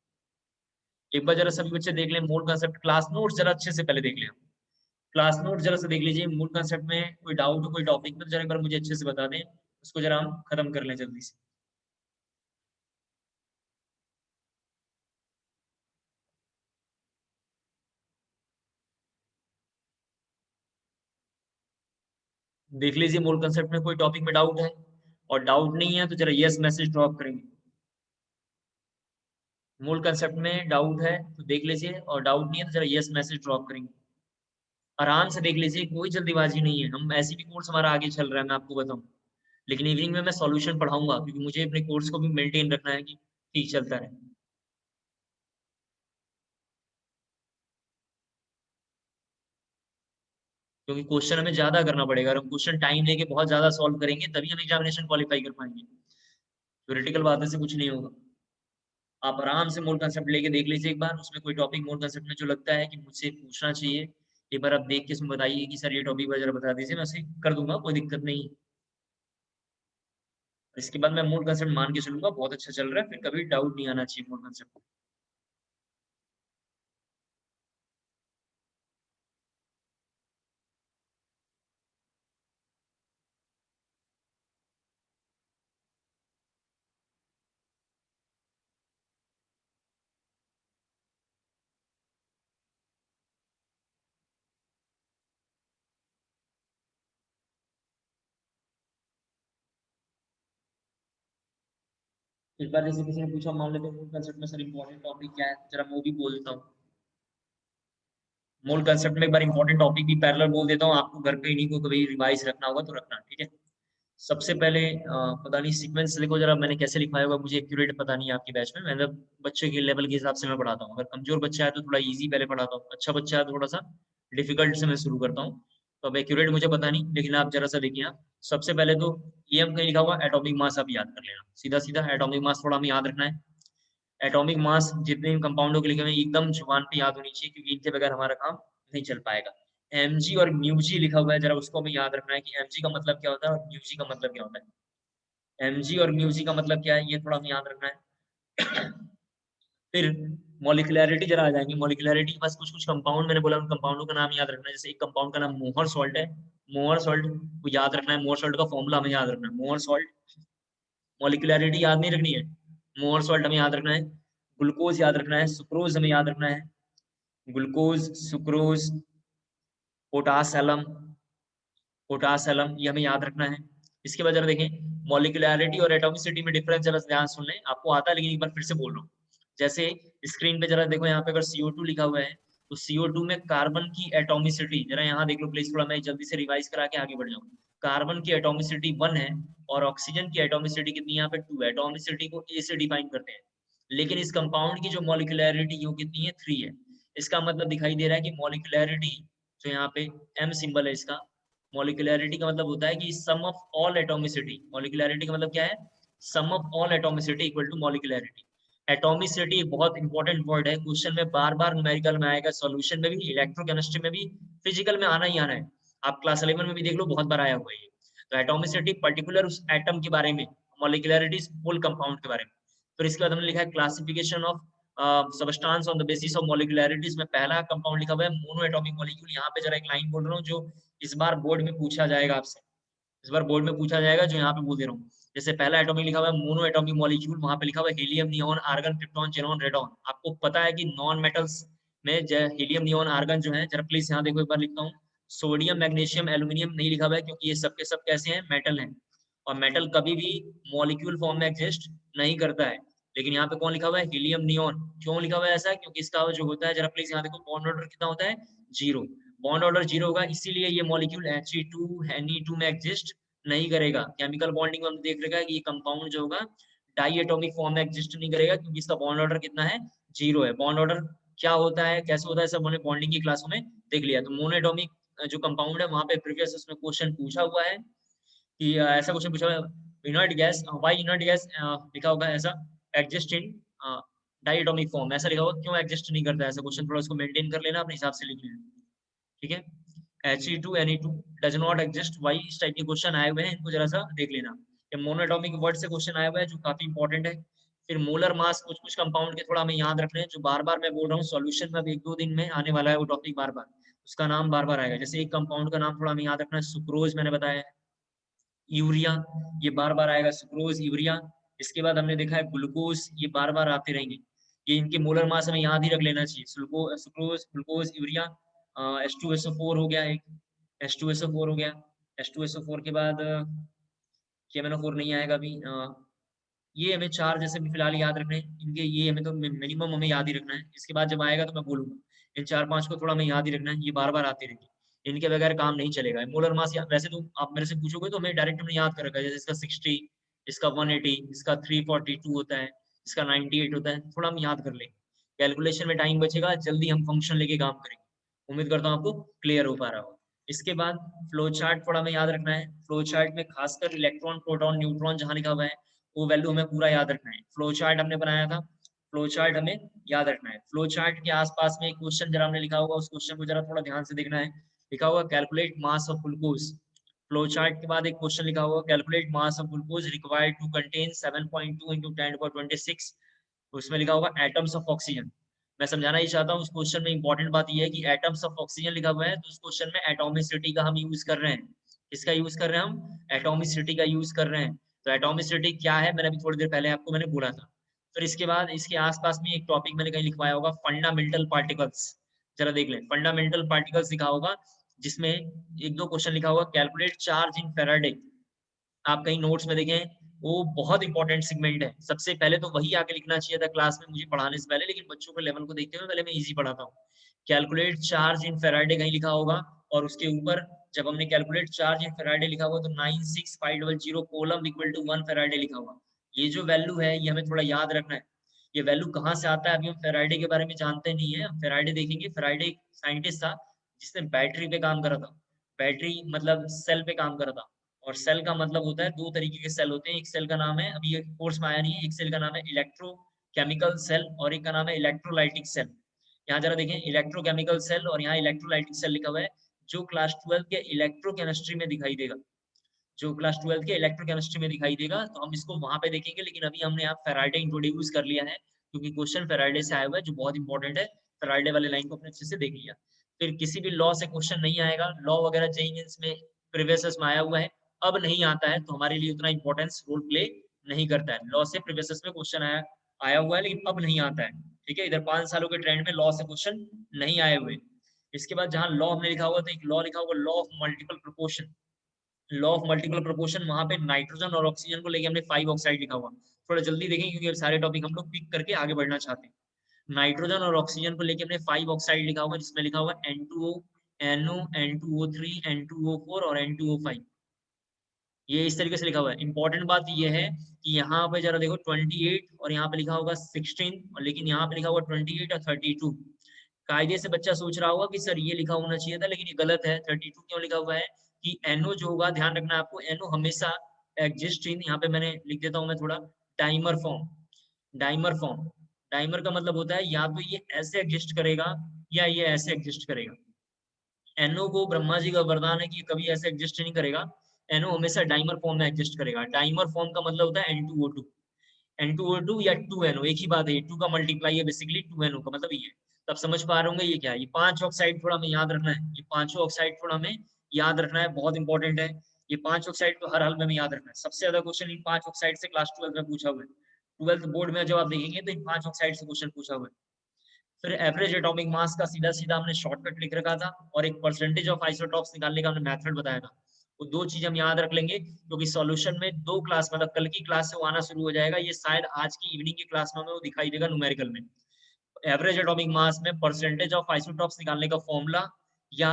एक बार जरा सभी बच्चे देख लें मोल कंसेप्ट, क्लास नोट्स जरा अच्छे से पहले देख लें। क्लास नोट जरा सा देख लीजिए, मूल कंसेप्ट में कोई डाउट हो कोई टॉपिक में तो जरा एक बार मुझे अच्छे से बता दें, उसको जरा हम खत्म कर लें जल्दी से। देख लीजिए मूल कंसेप्ट में कोई टॉपिक में डाउट है, और डाउट नहीं है तो जरा यस मैसेज ड्रॉप करेंगे। मूल कंसेप्ट में डाउट है तो देख लीजिए, और डाउट नहीं है तो जरा यस मैसेज ड्रॉप करेंगे। आराम से देख लीजिए, कोई जल्दीबाजी नहीं है। हम ऐसे भी कोर्स हमारा आगे चल रहा है, मैं आपको बताऊं, लेकिन इवनिंग में मैं सॉल्यूशन पढ़ाऊंगा, क्योंकि मुझे अपने कोर्स को भी मेंटेन रखना है कि ठीक चलता रहे। क्योंकि क्वेश्चन हमें ज्यादा करना पड़ेगा, अगर हम क्वेश्चन टाइम लेके बहुत ज्यादा सॉल्व करेंगे तभी हम एग्जामिनेशन क्वालिफाई कर पाएंगे। थ्योरेटिकल बातें से कुछ नहीं होगा। आप आराम से मूल कंसेप्ट लेके देख लीजिए एक बार, उसमें कोई टॉपिक मूल कंसेप्ट में जो लगता है कि मुझसे पूछना चाहिए, एक बार आप देख के उसमें बताइए कि सर ये टॉपिक वगैरह बता दीजिए, मैं उसे कर दूंगा, कोई दिक्कत नहीं। इसके बाद मैं मूल कंसेप्ट मान के चलूंगा, बहुत अच्छा चल रहा है, फिर कभी डाउट नहीं आना चाहिए मूल कंसेप्ट। इस बार जैसे किसी ने पूछा, मान लेते हैं मूल कंसेप्ट में सर इंपॉर्टेंट टॉपिक क्या है, जरा मैं वो भी बोल देता हूँ। मूल कंसेप्ट में एक बार इंपॉर्टेंट टॉपिक भी पैरेलल बोल देता हूँ, आपको घर पे इन्हीं को कभी रिवाइज रखना होगा तो रखना, ठीक है। सबसे पहले पता नहीं सीक्वेंस देखो जरा मैंने कैसे लिखवाया होगा, मुझे एक्यूरेट पता नहीं है आपकी बैच में, मतलब बच्चे के लेवल के हिसाब से मैं पढ़ाता हूँ। अगर कमजोर बच्चा है तो थोड़ा इजी पहले पढ़ाता हूँ, अच्छा बच्चा है तो थोड़ा सा डिफिकल्ट से मैं शुरू करता हूँ। तो अब एक्यूरेट मुझे पता नहीं, लेकिन आप जरा सा देखिए। सबसे पहले तो EM कहीं लिखा हुआ, एटॉमिक मास आप याद कर लेना, सीधा सीधा एटॉमिक मास थोड़ा हमें याद रखना है। एटॉमिक मास जितने भी कंपाउंडों के लिखे हुए एकदम जुबान पे याद होनी चाहिए, क्योंकि इनके बगैर हमारा काम नहीं चल पाएगा। mg और μg लिखा हुआ है, जरा उसको हमें याद रखना है कि mg का मतलब क्या होता है और μg का मतलब क्या होता है। mg और μg का मतलब क्या है, ये थोड़ा हमें याद रखना है। फिर मॉलिक्यूलैरिटी जरा आ जाएंगे। मॉलिक्यूलैरिटी बस कुछ कुछ कंपाउंड मैंने बोला, उन कंपाउंडों का नाम याद रखना है। जैसे एक कंपाउंड का नाम मोहर सॉल्ट है, मोहर सॉल्ट को याद रखना है, मोहर सॉल्ट का फॉर्मूला हमें याद रखना है। मोहर सॉल्ट मॉलिक्यूलैरिटी याद नहीं रखनी है, मोहर सॉल्ट हमें याद रखना है। ग्लूकोज याद रखना है, सुक्रोज हमें याद रखना है, ग्लूकोज, सुक्रोज, पोटासैलम, पोटासैलम ये हमें याद रखना है। इसके बाद जरा देखें मॉलिक्यूलैरिटी और एटॉमिसिटी में डिफरेंस, जरा ध्यान सुन लें, आपको आता है लेकिन एक बार फिर से बोल रहा हूँ। जैसे स्क्रीन पे जरा देखो, यहाँ पे अगर CO2 लिखा हुआ है तो CO2 में कार्बन की एटॉमिसिटी, जरा यहाँ देख लो प्लीज, थोड़ा मैं जल्दी से रिवाइज करा के आगे बढ़ जाऊँ। कार्बन की एटॉमिसिटी 1 है और ऑक्सीजन की एटॉमिसिटी कितनी है यहाँ पे 2 है। एटॉमिसिटी को A से डिफाइन करते हैं, लेकिन इस कंपाउंड की जो मॉलिक्यूलैरिटी वो कितनी है 3 है। इसका मतलब दिखाई दे रहा है कि मॉलिक्यूलैरिटी जो यहाँ पे M सिंबल है इसका, मॉलिक्यूलैरिटी का मतलब होता है कि sum of all atomicity. Molecularity का मतलब क्या है, sum of all atomicity equal to molecularity. Atomicity एक बहुत इंपॉर्टेंट वर्ड है, क्वेश्चन में बार बार न्यूमेरिकल में आएगा, सॉल्यूशन में भी, इलेक्ट्रोकेमिस्ट्री में भी, फिजिकल में आना ही आना है। आप क्लास 11 में भी देख लो, बहुत बार आया हुआ है ये। तो एटॉमिसिटी पर्टिकुलर उस एटम के बारे में, मॉलिक्यूलैरिटी फुल कंपाउंड के बारे में। फिर इसके बाद हमने लिखा है classification of substance on the basis of molecularity. इसमें पहला कंपाउंड लिखा हुआ है मोनो एटॉमिक मॉलिक्यूल। यहाँ पे जरा एक लाइन बोल रहा हूँ जो इस बार बोर्ड में पूछा जाएगा आपसे, इस बार बोर्ड में पूछा जाएगा, जो यहाँ पे बोल दे रहा हूँ। जैसे पहला एटॉमिक लिखा हुआ है मोनो एटॉमिक मॉलिक्यूल, वहां पे लिखा हुआ है helium, neon, argon, krypton, xenon, radon. आपको पता है कि नॉन मेटल्स में हीलियम, नियोन, आर्गन जो है, जरा प्लीज यहाँ देखो एक बार लिखता हूँ, सोडियम, मैग्नीशियम, एल्यूमिनियम नहीं लिखा हुआ है, क्योंकि ये सब के सब कैसे हैं, मेटल हैं, और मेटल कभी भी मॉलिक्यूल फॉर्म में एग्जिस्ट नहीं करता है। लेकिन यहाँ पे कौन लिखा हुआ है, हीलियम, नियोन। क्यों लिखा हुआ है ऐसा, क्योंकि इसका जो होता है, जरा प्लीज यहाँ देखो, बॉन्ड ऑर्डर कितना होता है, 0। बॉन्ड ऑर्डर 0 होगा, इसीलिए ये मॉलिक्यूल He2 Ne2 में एग्जिस्ट नहीं करेगा। केमिकल बॉन्डिंग में हम देख रहे हैं कि ये कंपाउंड जो होगा डाई एटॉमिक फॉर्म में एग्जिस्ट नहीं करेगा, क्योंकि इसका बॉन्ड ऑर्डर कितना है, 0 है। बॉन्ड ऑर्डर क्या होता है, कैसे होता है, सब हमने बॉन्डिंग की क्लासों में देख लिया। तो मोनो एटॉमिक जो कंपाउंड है, वहां पे प्रीवियस उसमें क्वेश्चन पूछा हुआ है कि ऐसा क्वेश्चन पूछा हुआ है, inert gas, why inert gas लिखा होगा ऐसा, एग्जिस्ट इन डायटोमिक फॉर्म ऐसा लिखा होगा, क्यों एग्जिस्ट नहीं करता ऐसा क्वेश्चन, थोड़ा उसको मेंटेन कर लेना, अपने हिसाब से लिख लेना, ठीक है। He2 Ne2 does not exist, why, इस टाइप के क्वेश्चन आए हुए हैं, इनको जरा सा देख लेना। ये मोनोएटॉमिक वर्ड से क्वेश्चन आया हुआ है जो काफी इंपॉर्टेंट है। फिर मोलर मास, कुछ कुछ कंपाउंड के थोड़ा हमें याद रखने हैं, जो बार बार मैं बोल रहा हूँ सॉल्यूशन में, अब 1-2 दिन में आने वाला है वो टॉपिक, बार बार उसका नाम बार बार आएगा। जैसे एक कंपाउंड का नाम थोड़ा हमें याद रखना है, सुक्रोज मैंने बताया है, यूरिया ये बार बार आएगा, सुक्रोज यूरिया। इसके बाद हमने देखा है ग्लूकोज, ये बार बार आते रहेंगे, ये इनके मोलर मास हमें याद ही रख लेना चाहिए, सुक्रोज, ग्लूकोज, यूरिया। H2SO4 हो गया एक, H2SO4 हो गया, H2SO4 के बाद KMNO4 नहीं आएगा अभी। ये हमें 4 जैसे भी फिलहाल याद रखने हैं, इनके ये हमें तो मिनिमम हमें याद ही रखना है, इसके बाद जब आएगा तो मैं बोलूंगा, इन 4-5 को थोड़ा हमें याद ही रखना है, ये बार बार आते रहेंगे, इनके बगैर काम नहीं चलेगा। मोलर मास वैसे तो आप मेरे से पूछोगे तो हमें डायरेक्ट हमने याद कर रखा है, जैसे इसका 60, इसका 180, इसका 342 होता है, इसका 98 होता है, थोड़ा हम याद कर लेंगे, कैलकुलेशन में टाइम बचेगा, जल्दी हम फंक्शन लेके काम करेंगे। उम्मीद करता हूँ आपको क्लियर हो पा रहा हो। इसके बाद फ्लो चार्ट थोड़ा हमें याद रखना है, फ्लो चार्ट में खासकर इलेक्ट्रॉन, प्रोटॉन, न्यूट्रॉन जहां लिखा हुआ है वो वैल्यू हमें पूरा याद रखना है। फ्लो चार्ट हमने बनाया था, फ्लो चार्ट हमें याद रखना है। फ्लो चार्ट के आसपास में एक क्वेश्चन जरा हमने लिखा होगा, उस क्वेश्चन को जरा थोड़ा ध्यान से देखना है। लिखा होगा calculate mass of glucose, flow chart के बाद एक क्वेश्चन लिखा होगा calculate mass of glucose required to contain 7.2 × 10⁻26, उसमें लिखा होगा एटम्स ऑफ ऑक्सीजन। मैं समझाना ही चाहता हूँ, उस क्वेश्चन में इंपॉर्टेंट बात यह है कि एटम्स ऑफ ऑक्सीजन लिखा हुआ है, तो उस क्वेश्चन में एटॉमिसिटी का हम यूज कर रहे हैं। किसका यूज कर रहे हैं हम? एटॉमिसिटी का यूज कर रहे हैं। तो एटॉमिसिटी क्या है, मैंने अभी थोड़ी देर पहले आपको मैंने बोला था। फिर इसके बाद इसके आसपास में एक टॉपिक मैंने कहीं लिखवाया होगा, फंडामेंटल पार्टिकल्स, जरा देख लें, फंडामेंटल पार्टिकल्स लिखा होगा, जिसमें 1-2 क्वेश्चन लिखा होगा कैलकुलेट चार्ज इन फैराडे। आप कहीं नोट्स में देखें, वो बहुत इंपॉर्टेंट सेगमेंट है, सबसे पहले तो वही आके लिखना चाहिए था क्लास में मुझे पढ़ाने से पहले, लेकिन बच्चों के लेवल को देखते हुए पहले मैं इजी पढ़ाता हूँ। कैलकुलेट चार्ज इन फैराडे कहीं लिखा होगा, और उसके ऊपर जब हमने कैलकुलेट चार्ज इन फैराडे लिखा हुआ तो 96500 कोलम इक्वल टू 1 फैराडे लिखा हुआ। ये जो वैल्यू है ये हमें थोड़ा याद रखना है। ये वैल्यू कहाँ से आता है, अभी हम फैराडे के बारे में जानते नहीं है, हम फैराडे देखेंगे। फैराडे एक साइंटिस्ट था जिसने बैटरी पे काम करा था, बैटरी मतलब सेल पे काम करा था, और सेल का मतलब होता है, 2 तरीके के सेल होते हैं, एक सेल का नाम है, अभी ये कोर्स में आया नहीं है, एक सेल का नाम है इलेक्ट्रोकेमिकल सेल और एक का नाम है इलेक्ट्रोलाइटिक सेल। यहाँ जरा देखें, इलेक्ट्रोकेमिकल सेल और यहाँ इलेक्ट्रोलाइटिक सेल लिखा हुआ है, जो क्लास 12 के इलेक्ट्रोकेमिस्ट्री में दिखाई देगा, जो क्लास 12 के इलेक्ट्रोकेमिस्ट्री में दिखाई देगा, तो हम इसको वहां पे देखेंगे। लेकिन अभी हमने यहाँ फैराडे इंट्रोड्यूस कर लिया है, क्योंकि क्वेश्चन फैराडे से आया हुआ है, जो बहुत इंपॉर्टेंट है। फैराडे वाले लाइन को अपने अच्छे से देख लिया। फिर किसी भी लॉ से क्वेश्चन नहीं आएगा, लॉ वगैरह जेईई मेंस में प्रीवियस में आया हुआ है, अब नहीं आता है, तो हमारे लिए उतना इंपॉर्टेंस रोल प्ले नहीं करता है। लॉ से प्रीवियस में क्वेश्चन आया हुआ है, लेकिन अब नहीं आता है, ठीक है। इधर 5 सालों के ट्रेंड में लॉ से क्वेश्चन नहीं आए हुए। इसके बाद जहां लॉ हमने लिखा हुआ था, एक लॉ लिखा हुआ law of multiple proportion, law of multiple proportion, वहां पे नाइट्रोजन और ऑक्सीजन को लेके हमने 5 ऑक्साइड लिखा हुआ। थोड़ा जल्दी देखें क्योंकि सारे टॉपिक हम लोग पिक करके आगे बढ़ना चाहते हैं। नाइट्रोजन और ऑक्सीजन को लेके हमने 5 ऑक्साइड लिखा हुआ, जिसमें लिखा हुआ N2O, NO, N2O3, N2O4 और N2O5। ये इस तरीके से लिखा हुआ है। इंपॉर्टेंट बात ये है कि यहाँ पे जरा देखो 28 और यहाँ पे लिखा होगा 16, और लेकिन यहाँ पे लिखा हुआ 28 और 32। कायदे से बच्चा सोच रहा होगा कि सर ये लिखा होना चाहिए था, लेकिन ये गलत है। 32 क्यों लिखा हुआ है कि NO जो होगा, ध्यान रखना है आपको, NO हमेशा एग्जिस्ट इन, यहाँ पे मैंने लिख देता हूँ मैं थोड़ा, dimer form. Dimer form, dimer का मतलब होता है या तो ये ऐसे एग्जिस्ट करेगा या ये ऐसे एग्जिस्ट करेगा। NO को ब्रह्मा जी का वरदान है कि कभी ऐसे एग्जिस्ट नहीं करेगा, NO हमेशा डाइमर फॉर्म में एग्जिस्ट करेगा। डाइमर फॉर्म का मतलब होता है N2O2, N2O2 या 2NO, एक ही बात है, 2 का मल्टीप्लाई है बेसिकली, 2NO का मतलब ये है। तब समझ पा रहे होंगे ये क्या है। ये 5 ऑक्साइड थोड़ा हमें याद रखना है, ये 5 ऑक्साइड थोड़ा हमें याद रखना है, बहुत इंपॉर्टेंट है। ये 5 ऑक्साइड तो हर हाल में हमें याद रखना है। सबसे ज्यादा क्वेश्चन इन 5 ऑक्साइड से क्लास 12 में पूछा हुआ है। 12th बोर्ड में जब आप देखेंगे तो इन 5 ऑक्साइड से क्वेश्चन पूछा हुआ है। फिर एवरेज एटॉमिक मास का सीधा सीधा हमने शॉर्टकट लिख रखा था, और एक परसेंटेज ऑफ आइसोटॉप्स निकालने का हमने मेथड बताया था। वो 2 चीज हम याद रख लेंगे, क्योंकि सॉल्यूशन में 2 क्लास, मतलब कल की क्लास से वो आना शुरू हो जाएगा। ये शायद आज की इवनिंग की क्लास में वो दिखाई देगा न्यूमेरिकल में। एवरेज एटॉमिक मास में परसेंटेज ऑफ आइसोटॉप्स निकालने का फॉर्मूला, या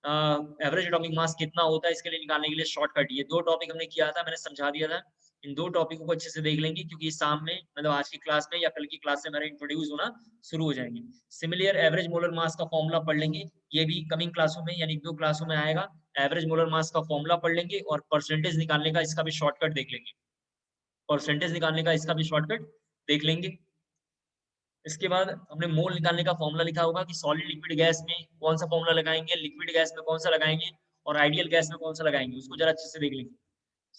एवरेज एटॉमिक मास कितना होता है इसके लिए निकालने के लिए शॉर्टकट, ये 2 टॉपिक हमने किया था, मैंने समझा दिया था। इन 2 टॉपिकों को अच्छे से देख लेंगे, क्योंकि शाम में, मतलब आज की क्लास में या कल की क्लास से हमारे इंट्रोड्यूस होना शुरू हो जाएंगे। सिमिलर एवरेज मोलर मास का फॉर्मूला पढ़ लेंगे, ये भी कमिंग क्लासों में यानी 2 क्लासों में आएगा। एवरेज मोलर मास का फॉर्मूला पढ़ लेंगे, और परसेंटेज निकालने का इसका भी शॉर्टकट देख लेंगे, परसेंटेज निकालने का इसका भी शॉर्टकट देख लेंगे। इसके बाद हमने मोल निकालने का फॉर्मूला लिखा होगा कि सॉलिड लिक्विड गैस में कौन सा फॉर्मूला लगाएंगे, लिक्विड गैस में कौन सा लगाएंगे और आइडियल गैस में कौन सा लगाएंगे, उसको जरा अच्छे से देख लेंगे।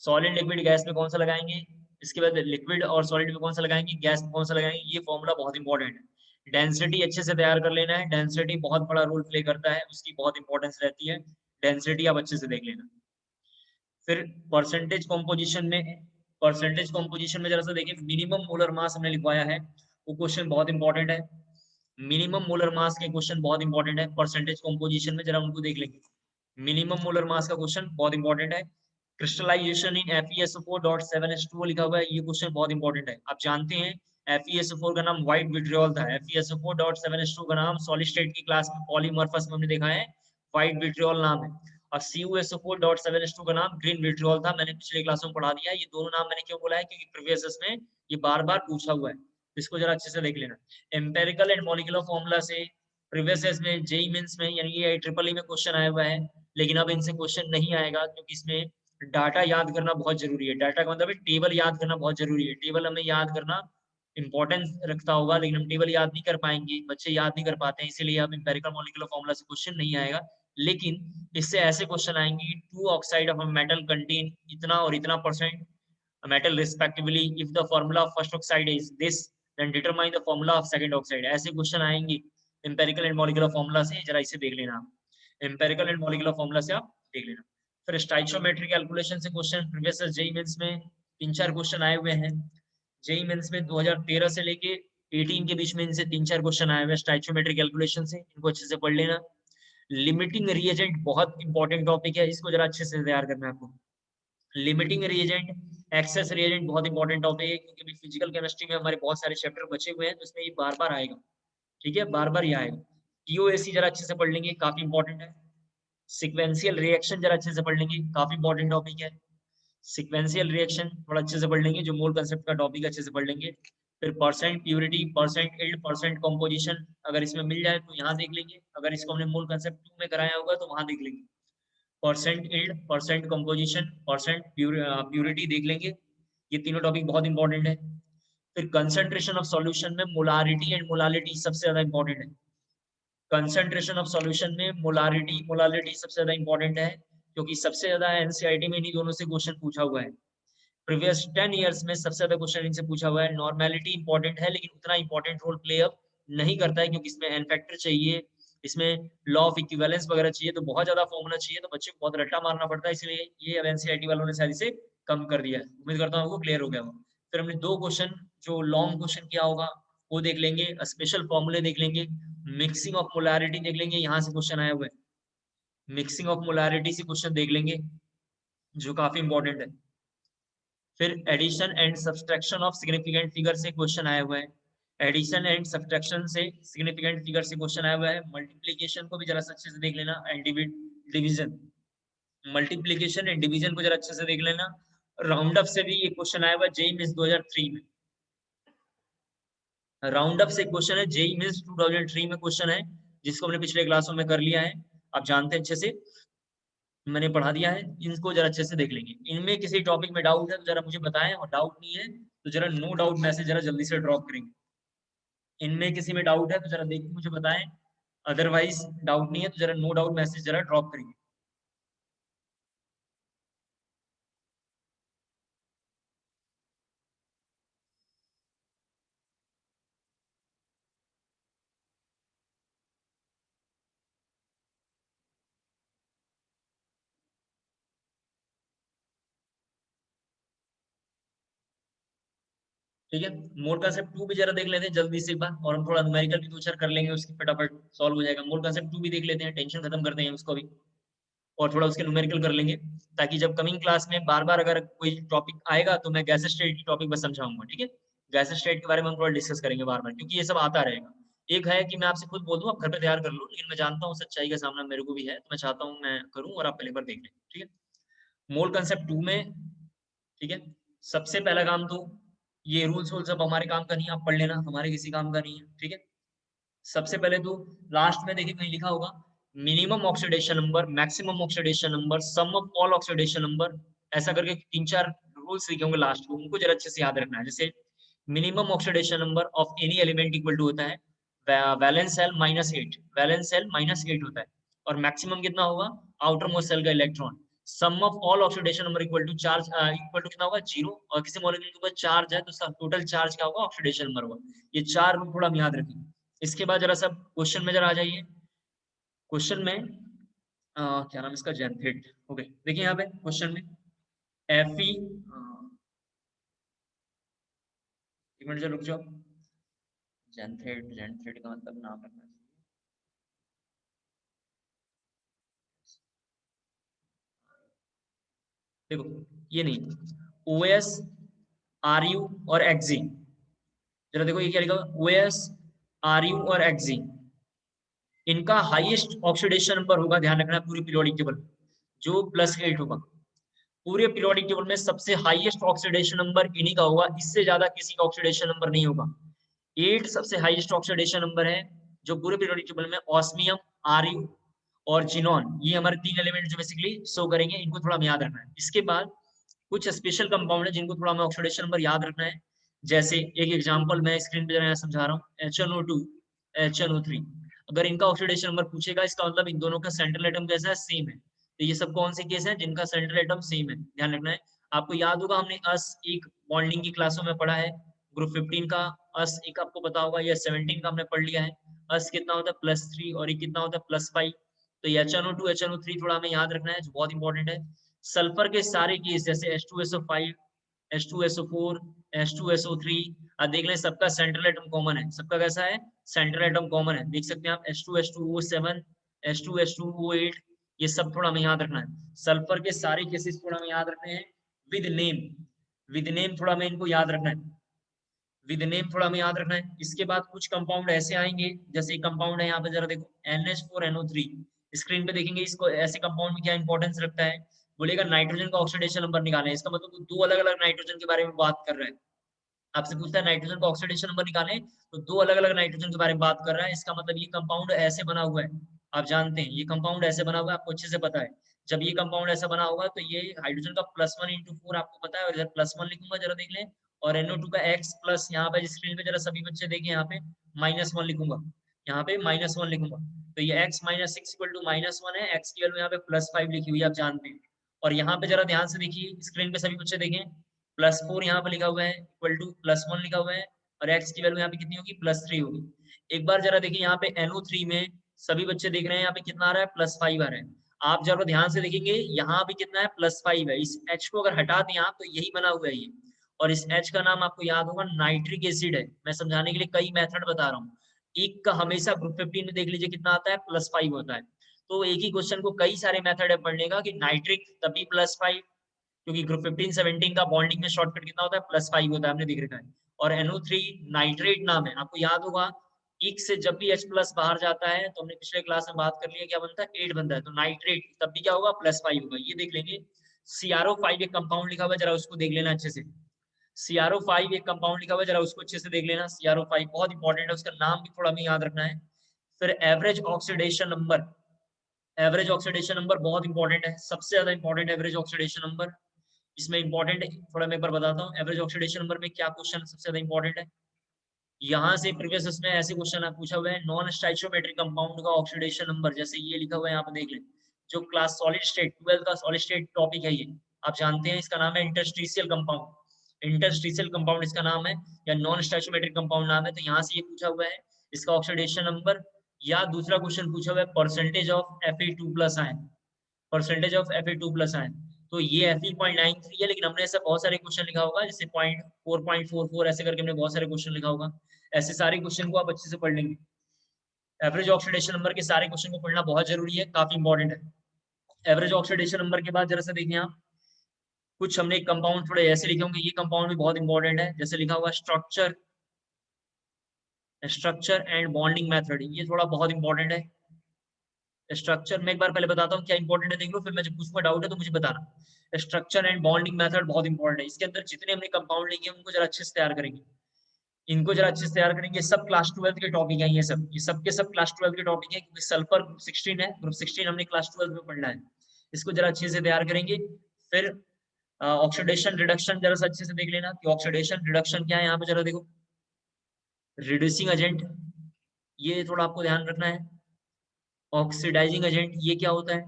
सॉलिड लिक्विड गैस में कौन सा लगाएंगे, इसके बाद लिक्विड और सॉलिड में कौन सा लगाएंगे, गैस में कौन सा लगाएंगे, ये फॉर्मूला बहुत इंपॉर्टेंट है। डेंसिटी अच्छे से तैयार कर लेना है, डेंसिटी बहुत बड़ा रोल प्ले करता है, उसकी बहुत इंपॉर्टेंस रहती है, डेंसिटी आप अच्छे से देख लेना। फिर परसेंटेज कॉम्पोजिशन में जरा सा देखिए, मिनिमम मोलर मास हमने लिखवाया है, वो क्वेश्चन बहुत इंपॉर्टेंट है। मिनिमम मोलर मास के क्वेश्चन बहुत इंपॉर्टेंट है परसेंटेज कॉम्पोजिशन में, जरा उनको देख लेंगे। मिनिमम मोलर मास का क्वेश्चन बहुत इंपॉर्टेंट है। क्रिस्टलाइजेशन इन FeSO4.7H2O लिखा हुआ है, ये क्वेश्चन बहुत इंपॉर्टेंट है। आप जानते हैं FeSO4 का नाम व्हाइट विट्रियोल था, FeSO4.7H2O का नाम सॉलिड स्टेट की क्लास में पॉलीमॉर्फस में हमने देखा है व्हाइट विट्रियोल नाम है, और CuSO4.7H2 का नाम ग्रीन विट्रियोल था, मैंने पिछले क्लासों में पढ़ा दिया। ये दोनों नाम मैंने क्यों बोला है, क्योंकि प्रीवियस में ये बार-बार पूछा हुआ है, इसको जरा अच्छे से देख लेना। एम्पेरिकल एंड मॉलिक्यूलर फॉर्मूला से प्रीवियस में जेईई मेंस में यानी ये ट्रिपल में क्वेश्चन आया हुआ है, लेकिन अब इनसे क्वेश्चन नहीं आएगा क्योंकि इसमें डाटा याद करना बहुत जरूरी है। डाटा का मतलब है टेबल याद करना बहुत जरूरी है, टेबल हमें याद करना इंपॉर्टेंस रखता होगा, लेकिन हम टेबल याद नहीं कर पाएंगे, बच्चे याद नहीं कर पाते हैं, इसीलिए अब एम्पेरिकल मॉलिक्यूलर फॉर्मूला से क्वेश्चन नहीं आएगा। लेकिन इससे ऐसे क्वेश्चन आएंगे, 2 oxide of a metal contain इतना और इतना percent metal respectively, if the formula of first oxide is this then determine the formula of second oxide. ऐसे क्वेश्चन आएंगे एम्पेरिकल एंड मॉलिक्यूलर फॉर्मूला से, जरा इसे देख लेना आप। एम्पेरिकल एंड मॉलिक्यूलर फॉर्मूला से आप देख लेना। फिर स्टाइचियोमेट्री कैलकुलेशन से क्वेश्चन प्रीवियस जेईई मेंस में 3-4 क्वेश्चन आए हुए हैं। जेईई मेंस में 2013 से लेके 18 के बीच में इनसे 3-4 क्वेश्चन आए हुए हैं स्टाइचियोमेट्री कैलकुलेशन से, इनको अच्छे से पढ़ लेना। लिमिटिंग रिएजेंट बहुत इंपॉर्टेंट टॉपिक है, इसको जरा अच्छे से तैयार करना है आपको। लिमिटिंग रिएजेंट, एक्सेस रिएजेंट बहुत इंपॉर्टेंट टॉपिक है, क्योंकि फिजिकल केमिस्ट्री में हमारे बहुत सारे चैप्टर बचे हुए हैं, तो इसमें ये बार बार आएगा, ठीक है, बार बार ये आएगा। ईओएसी जरा अच्छे से पढ़ लेंगे, काफी इंपॉर्टेंट है। सीक्वेंशियल रिएक्शन जरा अच्छे से पढ़ लेंगे, काफी इंपॉर्टेंट टॉपिक है। सीक्वेंशियल रिएक्शन थोड़ा अच्छे से पढ़ लेंगे, जो मोल कंसेप्ट का टॉपिक अच्छे से पढ़ लेंगे। फिर percent purity, percent yield, percent composition अगर इसमें मिल जाए तो यहाँ देख लेंगे, अगर इसको हमने मोल कंसेप्ट 2 में कराया होगा तो वहां देख लेंगे। Percent yield, percent composition, percent purity देख लेंगे, ये तीनों टॉपिक बहुत इंपॉर्टेंट है। फिर कंसंट्रेशन ऑफ सॉल्यूशन में मोलारिटी एंड मोलालिटी सबसे ज्यादा इंपॉर्टेंट है। कंसंट्रेशन ऑफ सॉल्यूशन में मोलारिटी मोलालिटी सबसे ज्यादा इंपॉर्टेंट है, क्योंकि सबसे ज्यादा एनसीईआरटी में इन्हीं दोनों से क्वेश्चन पूछा हुआ है। प्रीवियस 10 इयर्स में सबसे ज्यादा क्वेश्चन इनसे पूछा हुआ है। नॉर्मेलिटी इंपॉर्टेंट है, लेकिन उतना इंपॉर्टेंट रोल प्ले अप नहीं करता है, क्योंकि इसमें एन फैक्टर चाहिए, इसमें लॉ ऑफ इक्विवेलेंस वगैरह चाहिए, तो बहुत ज्यादा फॉर्मूला चाहिए, तो बच्चे को बहुत रट्टा मारना पड़ता है, इसलिए ये अब एनसीईआरटी वालों ने शायद इसे कम कर दिया है। उम्मीद करता हूँ वो क्लियर हो गया वो। फिर हमने 2 क्वेश्चन जो लॉन्ग क्वेश्चन किया होगा वो देख लेंगे, स्पेशल फॉर्मूले देख लेंगे, मिक्सिंग ऑफ मोलारिटी देख लेंगे, यहाँ से क्वेश्चन आया हुआ है। मिक्सिंग ऑफ मोलारिटी से क्वेश्चन देख लेंगे, जो काफी इंपॉर्टेंट है। फिर addition and subtraction of significant figure से क्वेश्चन आया हुआ है। एडिशन एंड सब्सट्रैक्शन से सिग्निफिकेंट फिगर से क्वेश्चन आया हुआ है। मल्टीप्लिकेशन को भी जरा अच्छे से देख लेना, and division, multiplication and division को जरा अच्छे से देख लेना। राउंड अप से भी ये क्वेश्चन आया हुआ है जेईई मेंस 2003 में। राउंड अप से क्वेश्चन है जेईई मेंस 2003 में क्वेश्चन है, जिसको हमने पिछले क्लासों में कर लिया है, आप जानते हैं अच्छे से, मैंने पढ़ा दिया है। इनको जरा अच्छे से देख लेंगे। इनमें किसी टॉपिक में डाउट है तो जरा मुझे बताएं, और डाउट नहीं है तो जरा नो डाउट मैसेज जरा जल्दी से ड्रॉप करेंगे। इनमें किसी में डाउट है तो जरा देख के मुझे बताएं, अदरवाइज डाउट नहीं है तो जरा नो डाउट मैसेज जरा ड्रॉप करेंगे। ठीक है, मोल कांसेप्ट 2 भी जरा देख लेते हैं जल्दी से एक बार, और हम थोड़ा न्यूमेरिकल भी 2-4 कर लेंगे, उसकी फटाफट सॉल्व हो जाएगा। मोल कांसेप्ट 2 भी देख लेते हैं, टेंशन खत्म करते हैं उसको भी, और थोड़ा उसके न्यूमेरिकल कर लेंगे, ताकि जब कमिंग क्लास में बार बार अगर कोई टॉपिक आएगा तो मैं गैस स्टेट की टॉपिक बस समझाऊंगा। ठीक है, गैस स्टेट के बारे में हम थोड़ा डिस्कस करेंगे बार बार, क्योंकि ये सब आता रहेगा। एक है कि मैं आपसे खुद बोल दूं, आप घर पे तैयार कर लो, लेकिन मैं जानता हूँ सच्चाई का सामना मेरे को भी है, तो मैं चाहता हूँ मैं करूँ और आप पहले बार देख लें। ठीक है, मोल कांसेप्ट 2 में, ठीक है, सबसे पहला काम तो ये रूल्स वूल्स सब हमारे काम का नहीं, आप पढ़ लेना, हमारे किसी काम का नहीं है। ठीक है, सबसे पहले तो लास्ट में देखिए कहीं लिखा होगा minimum oxidation number, maximum oxidation number, sum of all oxidation number, ऐसा करके 3-4 रूल्स लिखे होंगे लास्ट को, उनको जरा अच्छे से याद रखना है। जैसे minimum oxidation number of any element equal to होता है वैलेंस शेल -8, वैलेंस शेल -8 होता है, और मैक्सिमम कितना होगा आउटर मोस्ट शेल का electron. Sum of all oxidation number equal to charge equal to कितना होगा 0, और किसी मॉलिक्यूल के ऊपर चार्ज है तो टोटल चार्ज क्या होगा ऑक्सीडेशन नंबर होगा। ये 4 रूल थोड़ा हम याद रखेंगे। इसके बाद जरा सब क्वेश्चन में जरा आ जाइए। क्वेश्चन में क्या नाम इसका जेनथेट। ओके देखिए यहाँ पे क्वेश्चन में Fe एक मिनट रुक जाओ, जेनथेट का मतलब नाम रखना चाहिए। देखो ये नहीं, OS, RU और Xg, जरा देखो ये क्या लिखा हुआ OS, RU और Xg, इनका हाईएस्ट ऑक्सीडेशन नंबर होगा, ध्यान रखना पूरी पीरियोडिक टेबल जो +8 होगा। पूरे पीरियोडिक टेबल में सबसे हाईएस्ट ऑक्सीडेशन नंबर इन्हीं का होगा, इससे ज्यादा किसी का ऑक्सीडेशन नंबर नहीं होगा। 8 सबसे हाईएस्ट ऑक्सीडेशन नंबर है जो पूरे पीरियोडिक टेबल में ऑस्मियम, RU और जिनॉन, ये हमारे 3 एलिमेंट जो बेसिकली शो करेंगे, इनको थोड़ा हमें याद रखना है। इसके बाद कुछ स्पेशल कंपाउंड है जिनको थोड़ा हमें ऑक्सीडेशन नंबर याद रखना है। जैसे एक एग्जांपल मैं स्क्रीन पे जरा समझा रहा हूँ, HNO2, HNO3, अगर इनका ऑक्सीडेशन नंबर पूछेगा इसका मतलब इन दोनों का सेंट्रल एटम कैसा है, सेम है। तो ये सब कौन से केस हैं जिनका सेंट्रल एटम सेम है, ध्यान रखना है। आपको याद होगा हमने अस एक बॉन्डिंग की क्लासों में पढ़ा है, ग्रुप 15 का अस एक आपको पता होगा, या 17 का हमने पढ़ लिया है। अस कितना होता है +3 और ये कितना होता है +5। तो ये HNO2 HNO3 थोड़ा हमें याद रखना है जो बहुत इंपॉर्टेंट है। सल्फर के सारे केस जैसे H2SO5, H2SO4, H2SO3, अब देख लें सबका सेंट्रल एटम कॉमन है, सबका कैसा है सेंट्रल एटम कॉमन है, देख सकते हैं आप H2H2O7, H2H2O8, ये सब थोड़ा हमें याद रखना है। सल्फर के सारे केसेस थोड़ा हमें याद रखने हैं विद नेम थोड़ा हमें इनको याद रखना है, विद नेम थोड़ा हमें याद रखना है। इसके बाद कुछ कंपाउंड ऐसे आएंगे, जैसे कंपाउंड है यहाँ पे जरा देखो NH4NO3, स्क्रीन पे देखेंगे इसको, ऐसे कंपाउंड में क्या इंपॉर्टेंस रखता है, बोलेगा नाइट्रोजन का ऑक्सीडेशन नंबर निकालें। इसका मतलब 2 अलग अलग नाइट्रोजन के बारे में बात कर रहा है, आपसे पूछता है नाइट्रोजन का ऑक्सीडेशन नंबर निकालें, तो 2 अलग अलग नाइट्रोजन के बारे में बात कर रहा है। इसका मतलब ये कंपाउंड ऐसे बना हुआ है, आप जानते हैं ये कंपाउंड ऐसे बना हुआ है, आपको अच्छे से पता है। जब ये कंपाउंड ऐसा बना होगा तो ये हाइड्रोजन का +1 × 4 आपको पता है, और इधर +1 लिखूंगा, जरा देख लें, और NO2 का X+ यहाँ पे स्क्रीन पे जरा सभी बच्चे देखें, यहाँ पे -1 लिखूंगा, यहाँ पे -1 लिखूंगा, तो ये X - 6 = -1 है, X की वैल्यू यहाँ पे +5 लिखी हुई है, आप जानते हैं। और यहाँ पे जरा ध्यान से देखिए, स्क्रीन पे सभी बच्चे देखें, +4 यहाँ पे लिखा हुआ है, इक्वल टू +1 लिखा हुआ है, और X की वैल्यू यहाँ पे कितनी होगी +3 होगी। एक बार जरा देखिए यहाँ पे NO3 में सभी बच्चे देख रहे हैं, यहाँ पे कितना आ रहा है +5 आ रहा है। आप जरा ध्यान से देखेंगे यहाँ पे कितना है +5 है, इस H को अगर हटा दें आप तो यही बना हुआ है ये, और इस H का नाम आपको याद होगा नाइट्रिक एसिड है। मैं समझाने के लिए कई मेथड बता रहा हूँ, एक का हमेशा ग्रुप 15 में देख लीजिए कितना आता है +5 होता है। तो एक ही क्वेश्चन को कई सारे मेथड है पढ़ने का, कि नाइट्रिक तभी +5, क्योंकि ग्रुप 15 17 का बॉन्डिंग में शॉर्टकट कितना होता है +5 होता है, आपने देख रखा है। और NO3 नाइट्रेट नाम है, आपको याद होगा एक से जब भी H+ बाहर जाता है तो हमने पिछले क्लास में बात कर लिया क्या बनता है 8 बनता है, तो नाइट्रेट तब भी क्या होगा +5 होगा, ये देख लेंगे। CrO5 एक कंपाउंड लिखा हुआ है, जरा उसको देख लेना अच्छे से। CrO5 एक कंपाउंड लिखा हुआ है, जरा उसको अच्छे से देख लेना। CrO5 बहुत इंपॉर्टेंट है, उसका नाम भी थोड़ा हमें याद रखना है। फिर average oxidation number, average oxidation number बहुत इंपॉर्टेंट है, सबसे ज्यादा इंपॉर्टेंट एवरेज ऑक्सीडेशन नंबर। इसमें इंपॉर्टेंट थोड़ा मैं एक बार बताता हूँ, एवरेज ऑक्सीडेशन नंबर में क्या क्वेश्चन सबसे ज्यादा इंपॉर्टेंट है। यहाँ से प्रीवियस इसमें ऐसे क्वेश्चन पूछा हुआ है, नॉन स्टाइचियोमेट्रिक कंपाउंड का ऑक्सीडेशन नंबर, जैसे ये लिखा हुआ है यहाँ पे देख लें, जो क्लास सॉलिड स्टेट 12 का सॉलिड स्टेट टॉपिक है, ये आप जानते हैं, इसका नाम है इंटरस्टिशियल कंपाउंड। इंटरस्टिशियल कंपाउंड इसका नाम है, या नॉन स्टाइचियोमेट्रिक कंपाउंड नाम है। तो यहाँ से ये पूछा हुआ है इसका ऑक्सीडेशन नंबर, या दूसरा क्वेश्चन पूछा हुआ है percentage of Fe2+ ion, percentage of Fe2+ ion. तो ये Fe.93 है, लेकिन हमने ऐसा बहुत सारे क्वेश्चन लिखा होगा, जैसे 0.4.44 ऐसे करके हमने बहुत सारे क्वेश्चन लिखा होगा। ऐसे सारे क्वेश्चन को आप अच्छे से पढ़ लेंगे। एवरेज ऑक्सीडेशन नंबर के सारे क्वेश्चन को पढ़ना बहुत जरूरी है, काफी इंपॉर्टेंट है। एवरेज ऑक्सीडेशन नंबर के बाद जरा सा देखिए आप, कुछ हमने कंपाउंड थोड़े ऐसे लिखे होंगे, ये कंपाउंड भी बहुत इंपॉर्टेंट है, जैसे लिखा हुआ स्ट्रक्चर एंड बॉन्डिंग मेथड, ये थोड़ा बहुत इंपॉर्टेंट है। स्ट्रक्चर में एक बार पहले बताता हूँ क्या इंपॉर्टेंट है, देख लो, फिर मैं जब कुछ डाउट है तो मुझे बताना। स्ट्रक्चर एंड बॉन्डिंग मेथड बहुत इंपॉर्टेंट है, इसके अंदर जितने हमने कंपाउंड लिखे हैं उनको जरा अच्छे से तैयार करेंगे, इनको जरा अच्छे से तैयार करेंगे। सब क्लास 12 के टॉपिक है, ये सब के सब क्लास 12 के टॉपिक है, क्योंकि सल्फर ग्रुप 16 है, ग्रुप 16 हमने क्लास 12 में पढ़ना है, इसको जरा अच्छे से तैयार करेंगे। फिर ऑक्सीडेशन रिडक्शन जरा सा अच्छे से देख लेना कि ऑक्सीडेशन रिडक्शन क्या है यहाँ पे, जरा देखो। रिड्यूसिंग एजेंट, ये थोड़ा आपको ध्यान रखना है। ऑक्सीडाइजिंग एजेंट ये क्या होता है,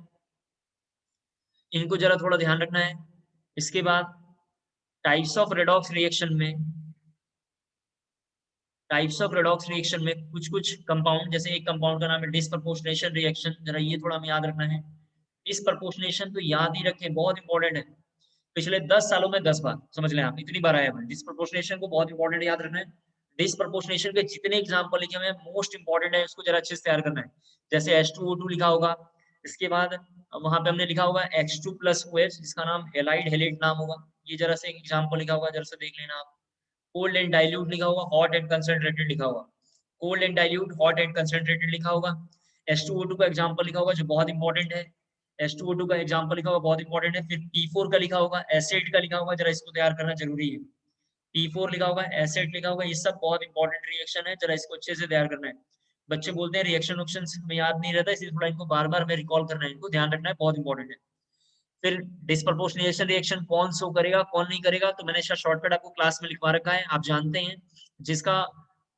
इनको जरा थोड़ा ध्यान रखना है। इसके बाद टाइप्स ऑफ रेडॉक्स रिएक्शन में कुछ कुछ कंपाउंड, जैसे एक कंपाउंड का नाम है डिसप्रपोर्शनेशन रिएक्शन, जरा ये थोड़ा हमें याद रखना है। डिसप्रपोर्शनेशन तो याद ही रखें, बहुत इंपॉर्टेंट है। पिछले 10 सालों में 10 बार समझ लें आप, इतनी बार आया है। डिसप्रपोर्शनेशन को बहुत इंपॉर्टेंट याद रखना है। डिसप्रपोर्शनेशन के जितने एग्जाम्पल लिखे हुए हैं मोस्ट इंपॉर्टेंट है, उसको जरा अच्छे से तैयार करना है। जैसे H2O2 लिखा होगा, इसके बाद वहां पे हमने लिखा होगा H2 + OH, जिसका नाम हेलाइड हेलेट नाम होगा। ये जरा से एक एग्जाम्पल लिखा होगा, जरा से देख लेना आप। कोल्ड एंड डाइल्यूट लिखा होगा, हॉट एंड कंसंट्रेटेड लिखा होगा। Cold and dilute, hot and concentrated लिखा होगा। H2O2 का एग्जाम्पल लिखा होगा जो बहुत इंपॉर्टेंट है। H2O2 का एग्जाम्पल लिखा होगा, बहुत इंपॉर्टेंट है। फिर P4 का लिखा होगा, एसिड का लिखा होगा, जरा इसको तैयार करना जरूरी है। P4 लिखा होगा, एसिड लिखा होगा, ये सब बहुत इंपॉर्टेंट रिएक्शन है, जरा इसको अच्छे से तैयार करना है। बच्चे बोलते हैं रिएक्शन ऑप्शन में याद नहीं रहता, इसलिए थोड़ा इनको बार बार हमें रिकॉल करना है, इनको ध्यान रखना है, बहुत इंपॉर्टेंट है। फिर डिस्प्रपोर्शनेशन रिएक्शन कौन शो करेगा कौन नहीं करेगा, तो मैंने इसका शॉर्टकट आपको क्लास में लिखवा रखा है, आप जानते हैं। जिसका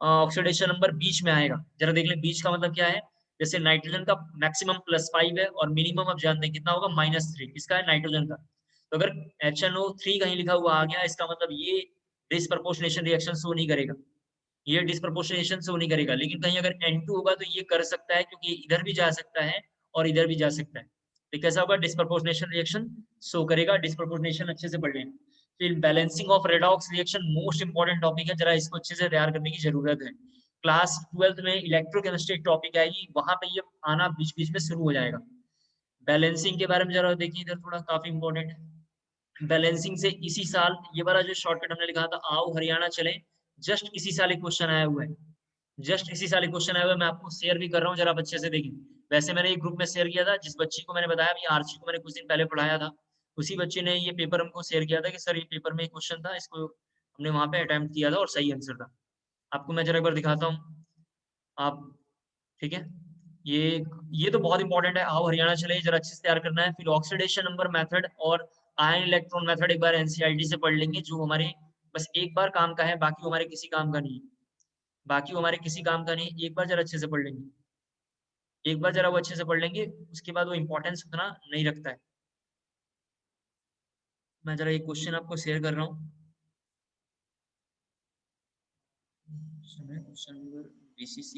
ऑक्सीडेशन नंबर बीच में आएगा, जरा देख लें बीच का मतलब क्या है। जैसे नाइट्रोजन का मैक्सिमम +5 है और मिनिमम आप जानते हैं कितना होगा, -3, किसका है, नाइट्रोजन का। तो अगर HNO3 कहीं लिखा हुआ आ गया, इसका मतलब ये डिस्प्रपोर्शनेशन रिएक्शन शो नहीं करेगा, ये डिस्प्रपोर्शनेशन शो नहीं करेगा। लेकिन कहीं अगर N2 होगा तो ये कर सकता है, क्योंकि इधर भी जा सकता है और इधर भी जा सकता है। तो कैसा होगा, डिस्प्रपोर्शनेशन रिएक्शन शो करेगा। डिस्प्रपोर्शनेशन अच्छे से पढ़ लें। फिर balancing of redox reaction most important topic है, जरा इसको अच्छे से तैयार करने की जरूरत है। क्लास 12th में इलेक्ट्रोकेमिस्ट्री टॉपिक आएगी, वहां पे ये आना बीच बीच में शुरू हो जाएगा। बैलेंसिंग के बारे में जरा देखिए, इधर थोड़ा काफी इंपॉर्टेंट है। बैलेंसिंग से इसी साल ये वाला जो शॉर्टकट हमने लिखा था, आओ हरियाणा चले, जस्ट इसी साल एक क्वेश्चन आया हुआ है। जस्ट इसी साल एक क्वेश्चन आया हुआ है, मैं आपको शेयर भी कर रहा हूँ, जरा आप अच्छे से देखें। वैसे मैंने एक ग्रुप में शेयर किया था, जिस बच्ची को मैंने बताया, आर्ची को मैंने कुछ दिन पहले पढ़ाया था, उसी बच्चे ने ये पेपर हमको शेयर किया था कि सर ये पेपर में एक क्वेश्चन था, इसको हमने वहां पे अटेम्प्ट किया था और सही आंसर था। आपको मैं जरा एक बार दिखाता हूँ, आप ठीक है। ये तो बहुत इंपॉर्टेंट है, आओ हरियाणा चले, जरा अच्छे से तैयार करना है। फिर ऑक्सीडेशन नंबर मेथड और आयन इलेक्ट्रॉन मेथड एक बार एनसीईआरटी से पढ़ लेंगे, जो हमारे बस एक बार काम का है, बाकी हमारे किसी काम का नहीं है। बाकी हमारे किसी काम का नहीं, एक बार जरा अच्छे से पढ़ लेंगे, एक बार जरा वो अच्छे से पढ़ लेंगे, उसके बाद वो इंपॉर्टेंस उतना नहीं रखता है। मैं जरा एक क्वेश्चन आपको शेयर कर रहा हूँ, question number BCC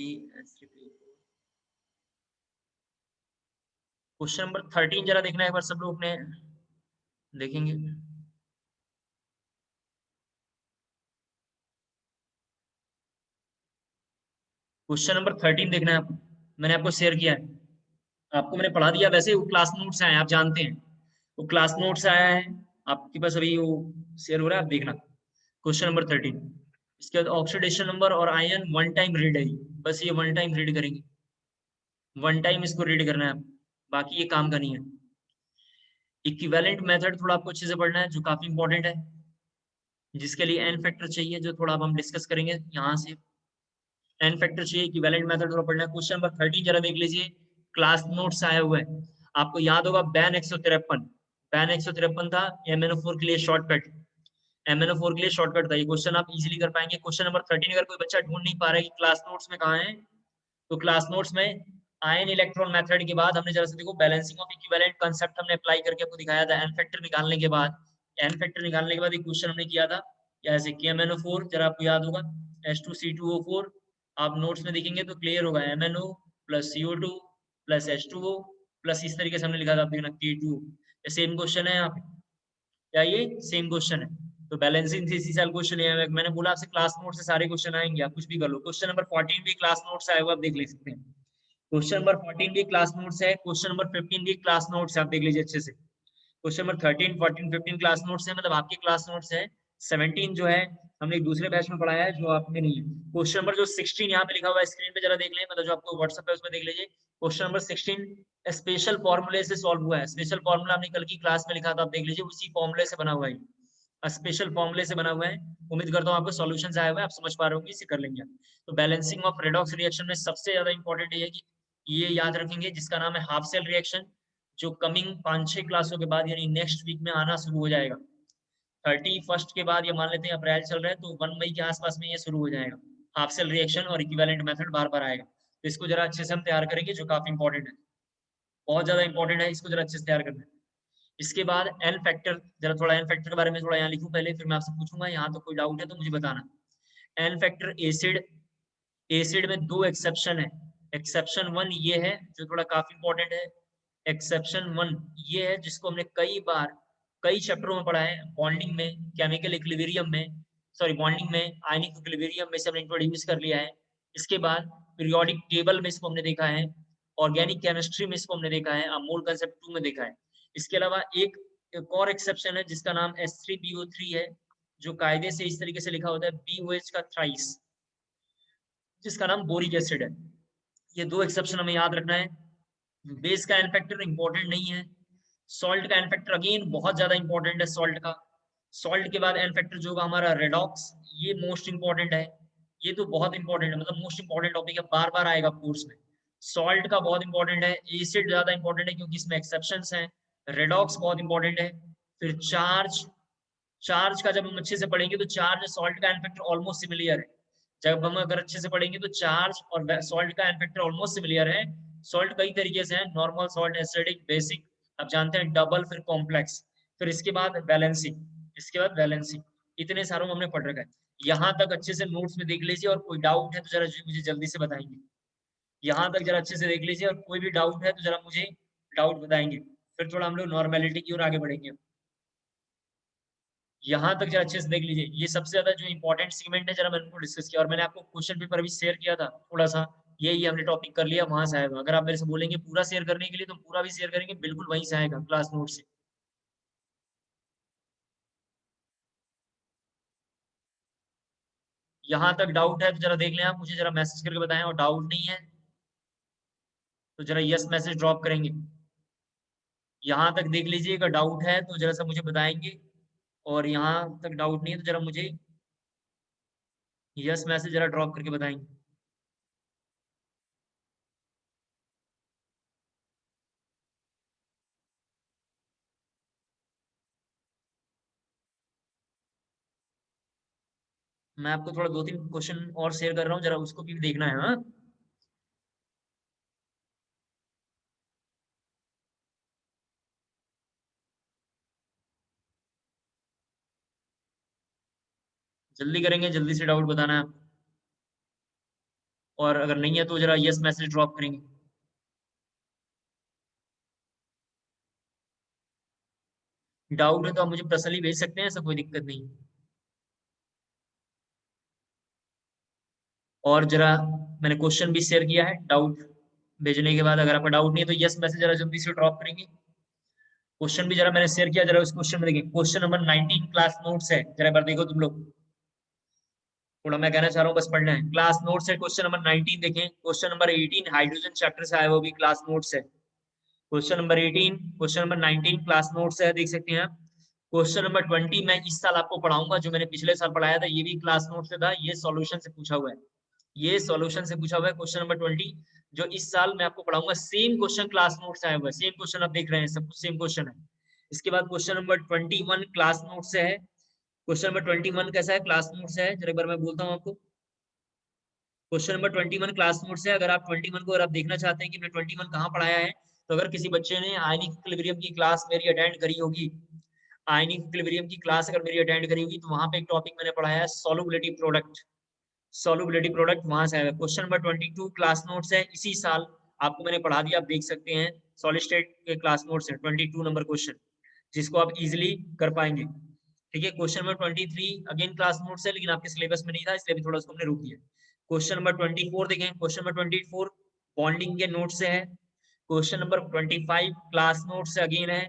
question number 13 जरा देखना एक बार सब लोग अपने देखेंगे। क्वेश्चन नंबर 13 देखना है आपको, मैंने आपको शेयर किया है, आपको मैंने पढ़ा दिया। वैसे वो क्लास नोट्स आए, आप जानते हैं वो क्लास नोट्स आया है आपके पास, अभी वो शेयर हो रहा है, आप देखना। क्वेश्चन नंबर 13, इसके बाद ऑक्सीडेशन नंबर और आयन वन टाइम रीड है, बस ये वन टाइम रीड करेंगे, वन टाइम इसको रीड करना है, बाकी ये काम का नहीं है। इक्विवेलेंट मेथड थोड़ा आपको अच्छे से पढ़ना है, जो काफी इंपॉर्टेंट है, जिसके लिए एन फैक्टर चाहिए, जो थोड़ा अब हम डिस्कस करेंगे यहाँ से। एन फैक्टर चाहिए, इक्विवेलेंट मेथड थोड़ा पढ़ना है। क्वेश्चन नंबर 13 जरा देख लीजिए, क्लास नोट्स आया हुआ है, आपको याद होगा बैन 153 था MnO4 के लिए शॉर्टकट, MnO4 के लिए शॉर्टकट था। ये क्वेश्चन आप इजीली कर पाएंगे। क्वेश्चन नंबर 13 अगर कोई बच्चा ढूंढ नहीं पा रहा है कि क्लास नोट्स में कहाँ है, तो क्लास नोट्स में आयन इलेक्ट्रॉन मेथड के बाद हमने जरा से देखो बैलेंसिंग ऑफ इक्विवेलेंट कांसेप्ट हमने अप्लाई करके आपको दिखाया था। एन फैक्टर निकालने के बाद एक क्वेश्चन हमने किया था ऐसे कि MnO4, जरा आपको याद होगा H2C2O4, आप नोट्स में देखेंगे तो क्लियर होगा, MnO + CO2 + H2O प्लस इस तरीके से हमने लिखा था, आप देखना K2। सेम क्वेश्चन है यहाँ पे, क्या ये सेम क्वेश्चन है? तो बैलेंसिंग से इसी साल क्वेश्चन है, मैंने बोला आपसे क्लास नोट से सारे क्वेश्चन आएंगे, आप कुछ भी कर लो। क्वेश्चन नंबर 14 भी क्लास नोट से आया हुआ, आप देख ले सकते हैं। क्वेश्चन नंबर 14 भी क्लास नोट्स है, क्वेश्चन नंबर 15 भी क्लास नोट्स है, आप देख लीजिए अच्छे से। क्वेश्चन नंबर 13, 14, 15 क्लास नोट्स है, मतलब आपके क्लास नोट्स है। 17 जो है हमने एक दूसरे बैच में पढ़ाया है, जो आपने नहीं है। क्वेश्चन नंबर जो 16 यहाँ पे लिखा हुआ है स्क्रीन पे, जरा देख लें, मतलब जो आपको व्हाट्सएप पे उसमें देख लीजिए। क्वेश्चन नंबर 16 स्पेशल फॉर्मूले से सॉल्व हुआ है। स्पेशल फॉर्मूला हमने कल की क्लास में लिखा था, आप देख लीजिए, उसी फॉर्मूले से बना हुआ है, स्पेशल फॉर्मूले से बना हुआ है। उम्मीद करता हूँ आपको सॉल्यूशंस आए हुए, आप समझ पा रहे होंगे, इसे कर लेंगे। तो बैलेंसिंग ऑफ रेडॉक्स रिएक्शन में सबसे ज्यादा इंपॉर्टेंट ये है कि ये याद रखेंगे, जिसका नाम है हाफ सेल रिएक्शन, जो कमिंग 5-6 क्लासों के बाद यानी नेक्स्ट वीक में आना शुरू हो जाएगा। 31 के बाद ये मान लेते हैं अप्रैल चल रहा है तो 1 मई के आसपास में ये शुरू हो जाएगा। हाफ सेल रिएक्शन और इक्विवेलेंट मेथड बार-बार आएगा। तो इसको जरा अच्छे से हम तैयार करेंगे जो काफी इंपॉर्टेंट है, बहुत ज्यादा इंपॉर्टेंट है, इसको जरा अच्छे से तैयार करना है। इसके बाद एन फैक्टर, जरा थोड़ा एन फैक्टर के बारे में थोड़ा यहाँ लिखूं पहले, फिर मैं आपसे पूछूंगा, यहाँ तो कोई डाउट है तो मुझे बताना। एन फैक्टर एसिड में 2 एक्सेप्शन है। एक्सेप्शन 1 ये है जो थोड़ा काफी इंपॉर्टेंट है। एक्सेप्शन 1 ये है जिसको हमने कई बार कई चैप्टरों में पढ़ा है, बॉन्डिंग में, केमिकल इक्विलिब्रियम में, सॉरी बॉन्डिंग में, आयनिक इक्विलिब्रियम में से हमने इंट्रोड्यूस कर लिया है। इसके बाद पीरियोडिक टेबल में इसको हमने देखा है, ऑर्गेनिक केमिस्ट्री में इसको हमने देखा है, मोल कांसेप्ट 2 में देखा है। इसके अलावा एक और एक्सेप्शन है जिसका नाम H3BO3 है, जो कायदे से इस तरीके से लिखा होता है BOH का थ्राइस, जिसका नाम बोरिक एसिड है। ये 2 एक्सेप्शन हमें याद रखना है। बेस का एन फैक्टर इंपॉर्टेंट नहीं है। सॉल्ट का एन फैक्टर अगेन बहुत ज्यादा इंपॉर्टेंट है सॉल्ट का। सॉल्ट के बाद एन फैक्टर जो होगा हमारा रेडॉक्स, ये मोस्ट इंपॉर्टेंट है। ये तो बहुत इंपॉर्टेंट है, मतलब मोस्ट इंपॉर्टेंट टॉपिक है, बार बार आएगा कोर्स में। सॉल्ट का बहुत इंपॉर्टेंट है। एसिड ज्यादा इंपॉर्टेंट है क्योंकि इसमें एक्सेप्शंस हैं। रेडॉक्स बहुत इंपॉर्टेंट है। फिर चार्ज का जब हम अच्छे से पढ़ेंगे तो चार्ज सॉल्ट का एन फैक्टर ऑलमोस्ट सिमिलर है। जब हम अगर अच्छे से पढ़ेंगे तो चार्ज और सॉल्ट का एन फैक्टर ऑलमोस्ट सिमिलर है। सॉल्ट कई तरीके से है, नॉर्मल सॉल्ट, एसिडिक, बेसिक, आप जानते हैं, डबल, फिर कॉम्प्लेक्स, फिर इसके बाद वैलेंसी, इतने सारों में हमने पढ़ रखा है। यहाँ तक अच्छे से नोट्स में देख लीजिए, और कोई डाउट है तो जरा मुझे जल्दी से बताएंगे। यहाँ तक जरा अच्छे से देख लीजिए, और कोई भी डाउट है तो जरा मुझे डाउट बताएंगे, फिर थोड़ा हम लोग नॉर्मेलिटी की ओर आगे बढ़ेंगे। यहाँ तक जरा अच्छे से देख लीजिए, ये सबसे ज्यादा जो इंपॉर्टेंट सेगमेंट है जरा मैंने उनको डिस्कस किया, और मैंने आपको क्वेश्चन पेपर भी शेयर किया था थोड़ा सा, यही हमने टॉपिक कर लिया वहां से आएगा। अगर आप मेरे से बोलेंगे पूरा शेयर करने के लिए तो पूरा भी शेयर करेंगे, बिल्कुल वहीं से आएगा, क्लास नोट से। यहाँ तक डाउट है तो जरा देख लें, आप मुझे जरा मैसेज करके बताएं, और डाउट नहीं है तो जरा यस मैसेज ड्रॉप करेंगे। यहाँ तक देख लीजिए, अगर डाउट है तो जरा सा मुझे बताएंगे, और यहाँ तक डाउट नहीं है तो जरा मुझे यस मैसेज जरा ड्रॉप करके बताएंगे। मैं आपको थोड़ा 2-3 क्वेश्चन और शेयर कर रहा हूँ, जरा उसको भी देखना है। हाँ, जल्दी करेंगे, जल्दी से डाउट बताना है आपको, और अगर नहीं है तो जरा यस मैसेज ड्रॉप करेंगे। डाउट है तो आप मुझे पर्सनली भेज सकते हैं, ऐसा कोई दिक्कत नहीं। और जरा मैंने क्वेश्चन भी शेयर किया है, डाउट भेजने के बाद अगर आपका डाउट नहीं है तो यस मैसेज जरा जल्दी से ड्रॉप करेंगे। क्वेश्चन भी जरा मैंने शेयर किया, जरा उस क्वेश्चन में देखिए, क्वेश्चन नंबर 19 क्लास नोट्स है, जरा एक बार देखो तुम लोग, थोड़ा मैं कहना चाह रहा हूँ, बस पढ़ना है। क्लास नोट्स है, क्वेश्चन नंबर 19 देखें। क्वेश्चन नंबर 18 हाइड्रोजन चैप्टर से आया, वो भी क्लास नोट्स है। Question number 18, question number 19 class notes है, देख सकते हैं आप। क्वेश्चन नंबर 20 मैं इस साल आपको पढ़ाऊंगा, जो मैंने पिछले साल पढ़ाया था, ये भी क्लास नोट से था, ये सॉल्यूशन से पूछा हुआ है, ये सॉल्यूशन से पूछा हुआ है। क्वेश्चन नंबर 20 जो इस साल मैं आपको पढ़ाऊंगा, सेम क्वेश्चन क्लास नोट से आया हुआ है, सेम क्वेश्चन आप देख रहे हैं, सब कुछ सेम क्वेश्चन है। इसके बाद क्वेश्चन नंबर 21 क्लास नोट से है। क्वेश्चन नंबर 21 कैसा है, क्लास नोट से है, जरा एक बार मैं बोलता हूँ आपको। क्वेश्चन नंबर 21 क्लास नोट से, अगर आप 21 को अगर आप देखना चाहते हैं कि मैंने 21 कहाँ पढ़ाया है, तो अगर किसी बच्चे ने आयनिक इक्विलिब्रियम की क्लास मेरी अटेंड करी होगी, आयनिक इक्विलिब्रियम की क्लास अगर मेरी अटेंड करी होगी, तो वहां पे एक टॉपिक मैंने पढ़ाया है सॉल्युबिलिटी प्रोडक्ट, सॉल्युबिलिटी प्रोडक्ट वहां से आएगा। क्वेश्चन नंबर 22 क्लास नोट्स है, इसी साल आपको मैंने पढ़ा दिया, आप देख सकते हैं, सॉलिड स्टेट के क्लास नोट्स है, 22 नंबर क्वेश्चन, जिसको आप इजिली कर पाएंगे। ठीक है, question number 23 again class notes है, लेकिन आपके सिलेबस में नहीं था, इसलिए भी थोड़ा उसको हमने रोक दिया। क्वेश्चन नंबर 24 देखें, क्वेश्चन नंबर 24 बॉन्डिंग के नोट से है। क्वेश्चन नंबर 25 क्लास नोट से अगेन है,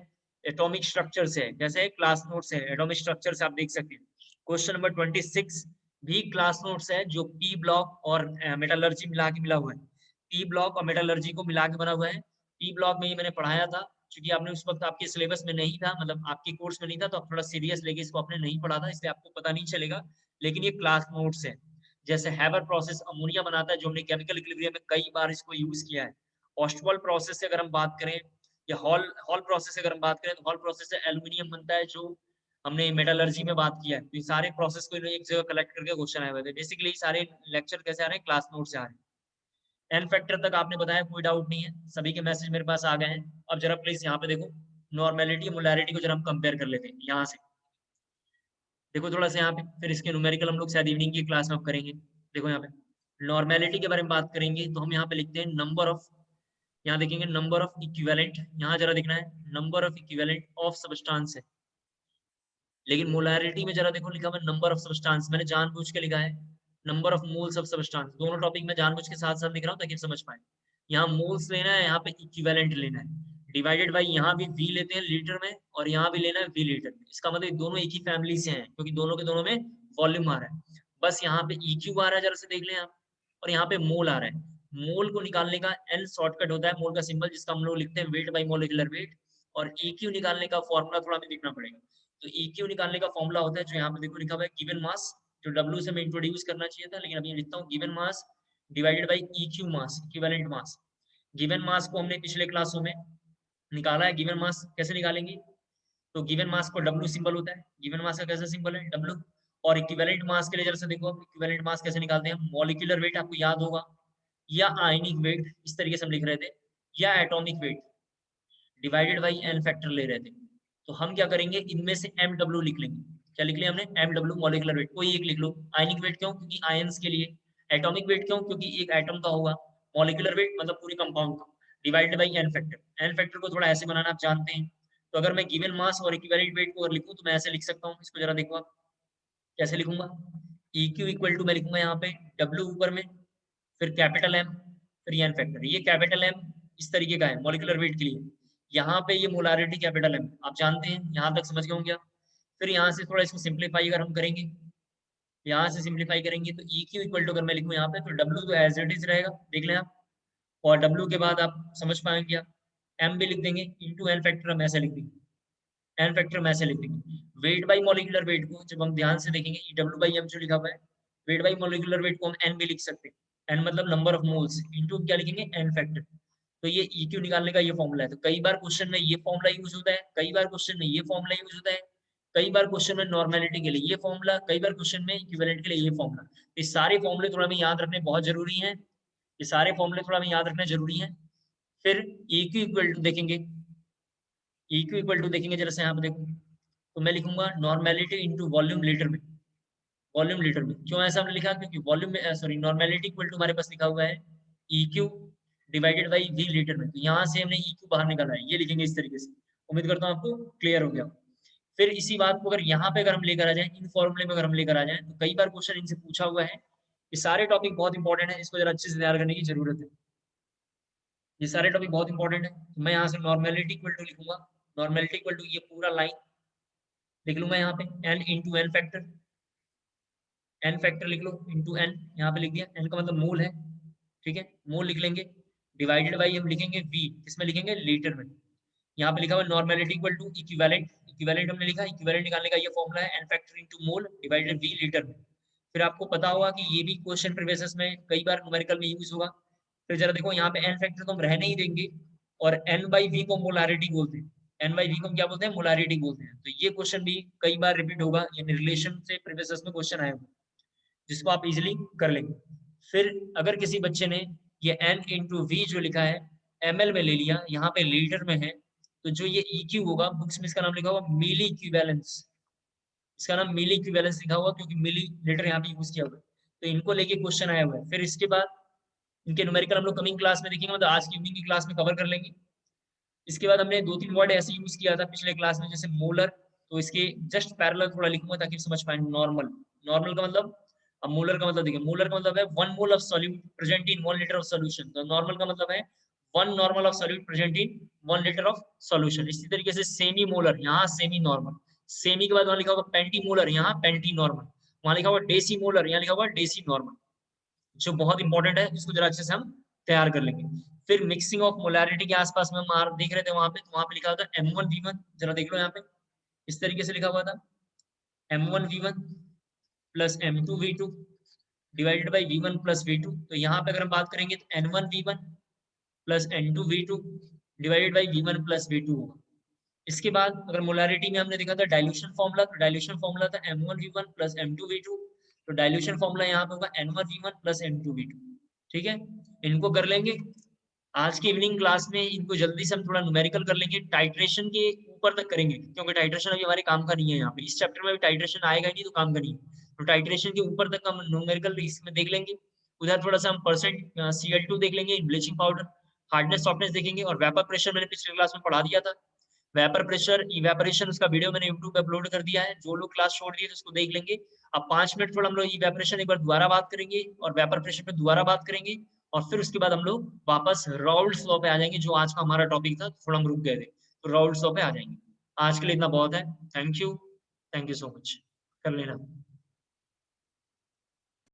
एटॉमिक स्ट्रक्चर से है, जैसे क्लास नोट से है, एटॉमिक स्ट्रक्चर से आप देख सकते हैं। क्वेश्चन नंबर 26 भी क्लास नोट्स है, जो पी ब्लॉक और मेटलर्जी मिला के मिला हुआ है, पी ब्लॉक और मेटलर्जी को मिला के बना हुआ है। पी ब्लॉक में ये मैंने पढ़ाया था, क्योंकि आपने उस वक्त आपके सिलेबस में नहीं था, मतलब आपके कोर्स में नहीं था, तो आप थोड़ा सीरियस लेके इसको आपने नहीं पढ़ा था, इसलिए आपको पता नहीं चलेगा, लेकिन ये क्लास नोट्स है। जैसे हैबर प्रोसेस अमोनिया बनाता है, जो हमने केमिकल इक्विलिब्रियम में कई बार इसको यूज किया है। ऑस्टवाल्ड प्रोसेस से अगर हम बात करें, या हॉल प्रोसेस से अगर हम बात करें, तो हॉल प्रोसेस से एल्यूमिनियम बनता है, जो हमने मेटलर्जी में बात किया है, तो ये सारे प्रोसेस को एक जगह कलेक्ट करके क्वेश्चन आए हुए थे। बेसिकली सारे लेक्चर कैसे आ रहे हैं, क्लास नोट से आ रहे हैं। एन फैक्टर तक आपने बताया, कोई डाउट नहीं है, सभी के मैसेज मेरे पास आ गए हैं। अब जरा प्लीज यहाँ पे देखो, नॉर्मेलिटी मोलैरिटी को जरा हम कंपेयर कर लेते हैं यहाँ से। देखो थोड़ा सा यहाँ पे, फिर इसके न्यूमेरिकल हम लोग शायद इवनिंग की क्लास में अब करेंगे। देखो यहाँ पे नॉर्मेलिटी के बारे में बात करेंगे, तो हम यहाँ पे लिखते हैं नंबर ऑफ, यहाँ देखेंगे नंबर ऑफ इक्विवेलेंट, यहाँ जरा देखना है number of equivalent of substance है। लेकिन मोलैरिटी में जरा देखो लिखा हुआ नंबर ऑफ सब्सटेंस, मैंने जानबूझ के लिखा है number of moles of substance. दोनों टॉपिक में जानबूझ के साथ साथ लिख रहा हूँ ताकि समझ पाए। यहाँ मोल्स लेना है, यहाँ पे इक्विवेलेंट लेना है, डिवाइडेड बाई यहाँ भी वी लेते हैं लीटर में और यहाँ भी लेना है वी लीटर में। इसका मतलब दोनों एक ही फैमिली से हैं, क्योंकि दोनों के दोनों में वॉल्यूम आ रहा है। बस यहाँ पे EQ आ रहा है, जरा से देख लें आप, और यहाँ पे मोल आ रहा है। मोल को निकालने का N शॉर्टकट होता है, मोल का सिंबल जिसका हम लोग लिखते हैं वेट बाई मोलिकुलर वेट। और EQ निकालने का फॉर्मूला थोड़ा हमें देखना पड़ेगा। तो EQ निकालने का फॉर्मूला होता है जो यहाँ पे देखो लिखा हुआ है गिवन मास, जो W से मैं इंट्रोड्यूस करना चाहिए था, लेकिन अभी लिखता हूँ given mass divided by EQ mass, equivalent mass. Given mass को हमने पिछले क्लासों में निकाला है। गिवन मास कैसे निकालेंगे, तो गिवन मास को W सिंबल होता है, गिवन मास का कैसा सिंबल है W। और इक्विवेलेंट मास के लिए जरा से देखो, इक्विवेलेंट मास कैसे निकालते हैं, मॉलिक्यूलर वेट आपको याद होगा, या आयनिक वेट इस तरीके से हम लिख रहे थे, या atomic weight divided by N factor ले रहे थे। तो हम क्या करेंगे, इनमें से MW लिख लेंगे। क्या लिख लिया हमने, MW मॉलिक्यूलर वेट, कोई एक लिख लो। आयनिक वेट क्यों, क्योंकि आयंस के लिए। एटॉमिक वेट क्यों, क्योंकि एक एटम का होगा। मॉलिक्यूलर वेट मतलब पूरी कंपाउंड का, divided by N factor. N factor को थोड़ा ऐसे बनाना आप जानते हैं। तो अगर मैं गिवन मास और इक्विवेलेंट वेट को अगर लिखूं तो मैं ऐसे लिख सकता हूँ, इसको जरा देखो आप कैसे लिखूंगा। EQ इक्वल टू मैं लिखूंगा यहाँ पे W ऊपर में, फिर कैपिटल M, फिर N फैक्टर। ये कैपिटल M इस तरीके का है मॉलिक्यूलर वेट के लिए, यहाँ पे ये मोलारिटी कैपिटल M आप जानते हैं, यहाँ तक समझ गए होंगे आप। फिर यहाँ से थोड़ा इसको सिंप्लीफाई अगर हम करेंगे, यहाँ से सिंप्लीफाई करेंगे तो EQ इक्वल टू अगर मैं लिखूँ यहाँ पे, तो W तो एज इट इज रहेगा, देख लें आप। और W के बाद आप समझ पाएंगे आप, M भी लिख देंगे इंटू N फैक्टर, हम ऐसे लिख देंगे, N फैक्टर में ऐसे लिख देंगे। वेट बाई मॉलिक्यूलर वेट को जब हम ध्यान से देखेंगे, W बाई M जो लिखा हुआ है, वेट बाई मॉलिक्यूलर वेट को हम N भी लिख सकते हैं, N मतलब नंबर ऑफ मोल्स, इंटू क्या लिखेंगे N फैक्टर। तो ये EQ निकालने का ये फॉर्मूला है। तो कई बार क्वेश्चन में ये फॉर्मूला यूज होता है, कई बार क्वेश्चन में ये फॉर्मूला यूज होता है, कई बार क्वेश्चन में नॉर्मेलिटी के लिए ये फॉर्मूला, कई बार क्वेश्चन में इक्विवेलेंट के लिए ये फॉर्मूला। ये सारे फॉर्मूले थोड़ा हमें याद रखने बहुत जरूरी है, ये सारे फॉर्मूले थोड़ा हमें याद रखना जरूरी है। फिर EQ इक्वल टू देखेंगे, EQ इक्वल टू देखेंगे जरा से यहाँ पे देखो, तो मैं लिखूंगा नॉर्मेलिटी इंटू वॉल्यूम लीटर में, वॉल्यूम लीटर में। क्यों ऐसा हमने लिखा, क्योंकि वॉल्यूम में सॉरी नॉर्मेलिटी इक्वल टू हमारे पास लिखा हुआ है EQ divided by V litre में, तो यहाँ से हमने EQ बाहर निकाला है, ये लिखेंगे इस तरीके से। उम्मीद करता हूँ आपको क्लियर हो गया। फिर इसी बात को अगर यहाँ पे अगर हम लेकर आ जाए, इन फॉर्मूले में अगर हम लेकर आ जाए, तो कई बार क्वेश्चन इनसे पूछा हुआ है। ये सारे टॉपिक बहुत इंपॉर्टेंट है, इसको जरा अच्छे से तैयार करने की जरूरत है। ये सारे टॉपिक बहुत इंपॉर्टेंट है। तो मैं यहाँ से नॉर्मेलिटी इक्वल टू लिखूंगा, नॉर्मेलिटी इक्वल टू ये पूरा लाइन लिख लूंगा यहाँ पे, N into N factor, N factor लिख लो इंटू N, यहाँ पे लिख दिया, N का मतलब मोल है, ठीक है, मोल लिख लेंगे, डिवाइडेड बाई हम लिखेंगे V, किसमें लिखेंगे लीटर में। यहाँ पे लिखा हुआ normality equal to equivalent, equivalent हमने लिखा, इक्विवेलेंट निकालने का ये फॉर्मूला है N factor into mole divided V litre में। फिर आपको पता होगा कि ये भी क्वेश्चन प्रीवियस में कई बार न्यूमेरिकल में यूज होगा। फिर जरा देखो यहाँ पे N फैक्टर को हम रहने ही देंगे, और N बाई V को मोलारिटी बोलते हैं, N बाई V को हम क्या बोलते हैं, मोलारिटी बोलते हैं। तो ये क्वेश्चन भी कई बार रिपीट होगा, यानी रिलेशन से प्रीवियस में क्वेश्चन आए होंगे, जिसको आप इजिली कर लेंगे। फिर अगर किसी बच्चे ने ये N इंटू V जो लिखा है ml में ले लिया, यहाँ पे लीटर में है, तो जो ये EQ होगा, बुक्स में इसका नाम लिखा हुआ मिली इक्विवेलेंस, इसका नाम मिली इक्विवेलेंस लिखा हुआ क्योंकि मिली लीटर यहाँ पे यूज किया हुआ है। तो इनको लेके क्वेश्चन आया हुआ है। फिर इसके बाद इनके न्यूमेरिकल हम लोग कमिंग क्लास में देखेंगे, मतलब आज की इवनिंग की क्लास में कवर कर लेंगे। इसके बाद हमने 2-3 वर्ड ऐसे यूज किया था पिछले क्लास में, जैसे मोलर, तो इसके जस्ट पैरेलल थोड़ा लिखूंगा ताकि समझ पाए। नॉर्मल, नॉर्मल का मतलब, अब मोलर का मतलब देखिए, मोलर का मतलब है 1 mole of solute present in 1 litre of solution. तो नॉर्मल का मतलब है 1 normal of solute present in 1 litre of solution. इसी तरीके से सेमी मोलर, यहाँ सेमी नॉर्मल, सेमी के बाद वहां लिखा होगा पेंटी मोलर, यहाँ पेंटी नॉर्मल, वहां लिखा हुआ डेसी मोलर, यहाँ लिखा हुआ डेसी नॉर्मल, जो बहुत इंपॉर्टेंट है, इसको जरा अच्छे से हम तैयार कर लेंगे। फिर मिक्सिंग ऑफ मोलैरिटी के आसपास में हम देख रहे थे वहां पे, तो वहां पे लिखा होता है M1V1, जरा देख लो यहाँ पे इस तरीके से लिखा हुआ था M1V1 plus M2V2 divided by V1 plus V2। तो यहाँ पे अगर हम बात करेंगे तो N1V1 plus N2V2 divided by V1 plus V2 होगा। इसके बाद अगर मोलारिटी में हमने देखा था डाइल्यूशन फॉर्मूला, तो डाइल्यूशन फॉर्मूला था M1V1 प्लस M2V2, तो डाइल्यूशन फॉर्मूला यहाँ पे होगा N1V1 प्लस M2V2। ठीक है, इनको कर लेंगे आज की इवनिंग क्लास में, इनको जल्दी से हम थोड़ा न्यूमेरिकल कर लेंगे, टाइट्रेशन के ऊपर तक करेंगे क्योंकि टाइट्रेशन अभी हमारे काम का नहीं है। यहाँ पे इस चैप्टर में भी टाइट्रेशन आएगा ही नहीं तो काम का नहीं है, तो टाइट्रेशन के ऊपर तक हम न्यूमेरिकल इसमें देख लेंगे। उधर थोड़ा सा हम परसेंट Cl2 देख लेंगे, ब्लीचिंग पाउडर, हार्डनेस सॉफ्टनेस देखेंगे, और वेपर प्रेशर मैंने पिछले क्लास में पढ़ा दिया था। वेपर प्रेशर इवेपोरेशन उसका वीडियो मैंने YouTube पे अपलोड कर दिया है, जो लोग क्लास छोड़ दिए तो उसको देख लेंगे। अब 5 मिनट थोड़ा हम लोग इवेपोरेशन एक बार दोबारा बात करेंगे और वेपर प्रेशर पे दोबारा बात करेंगे, और फिर उसके बाद हम लोग वापस राउल्ट्स लॉ पे आ जाएंगे, जो आज का हमारा टॉपिक था, थोड़ा हम रुक गए थे, तो राउल्ट्स लॉ पे आ जाएंगे। आज के लिए इतना बहुत है, थैंक यू सो मच, कर लेना।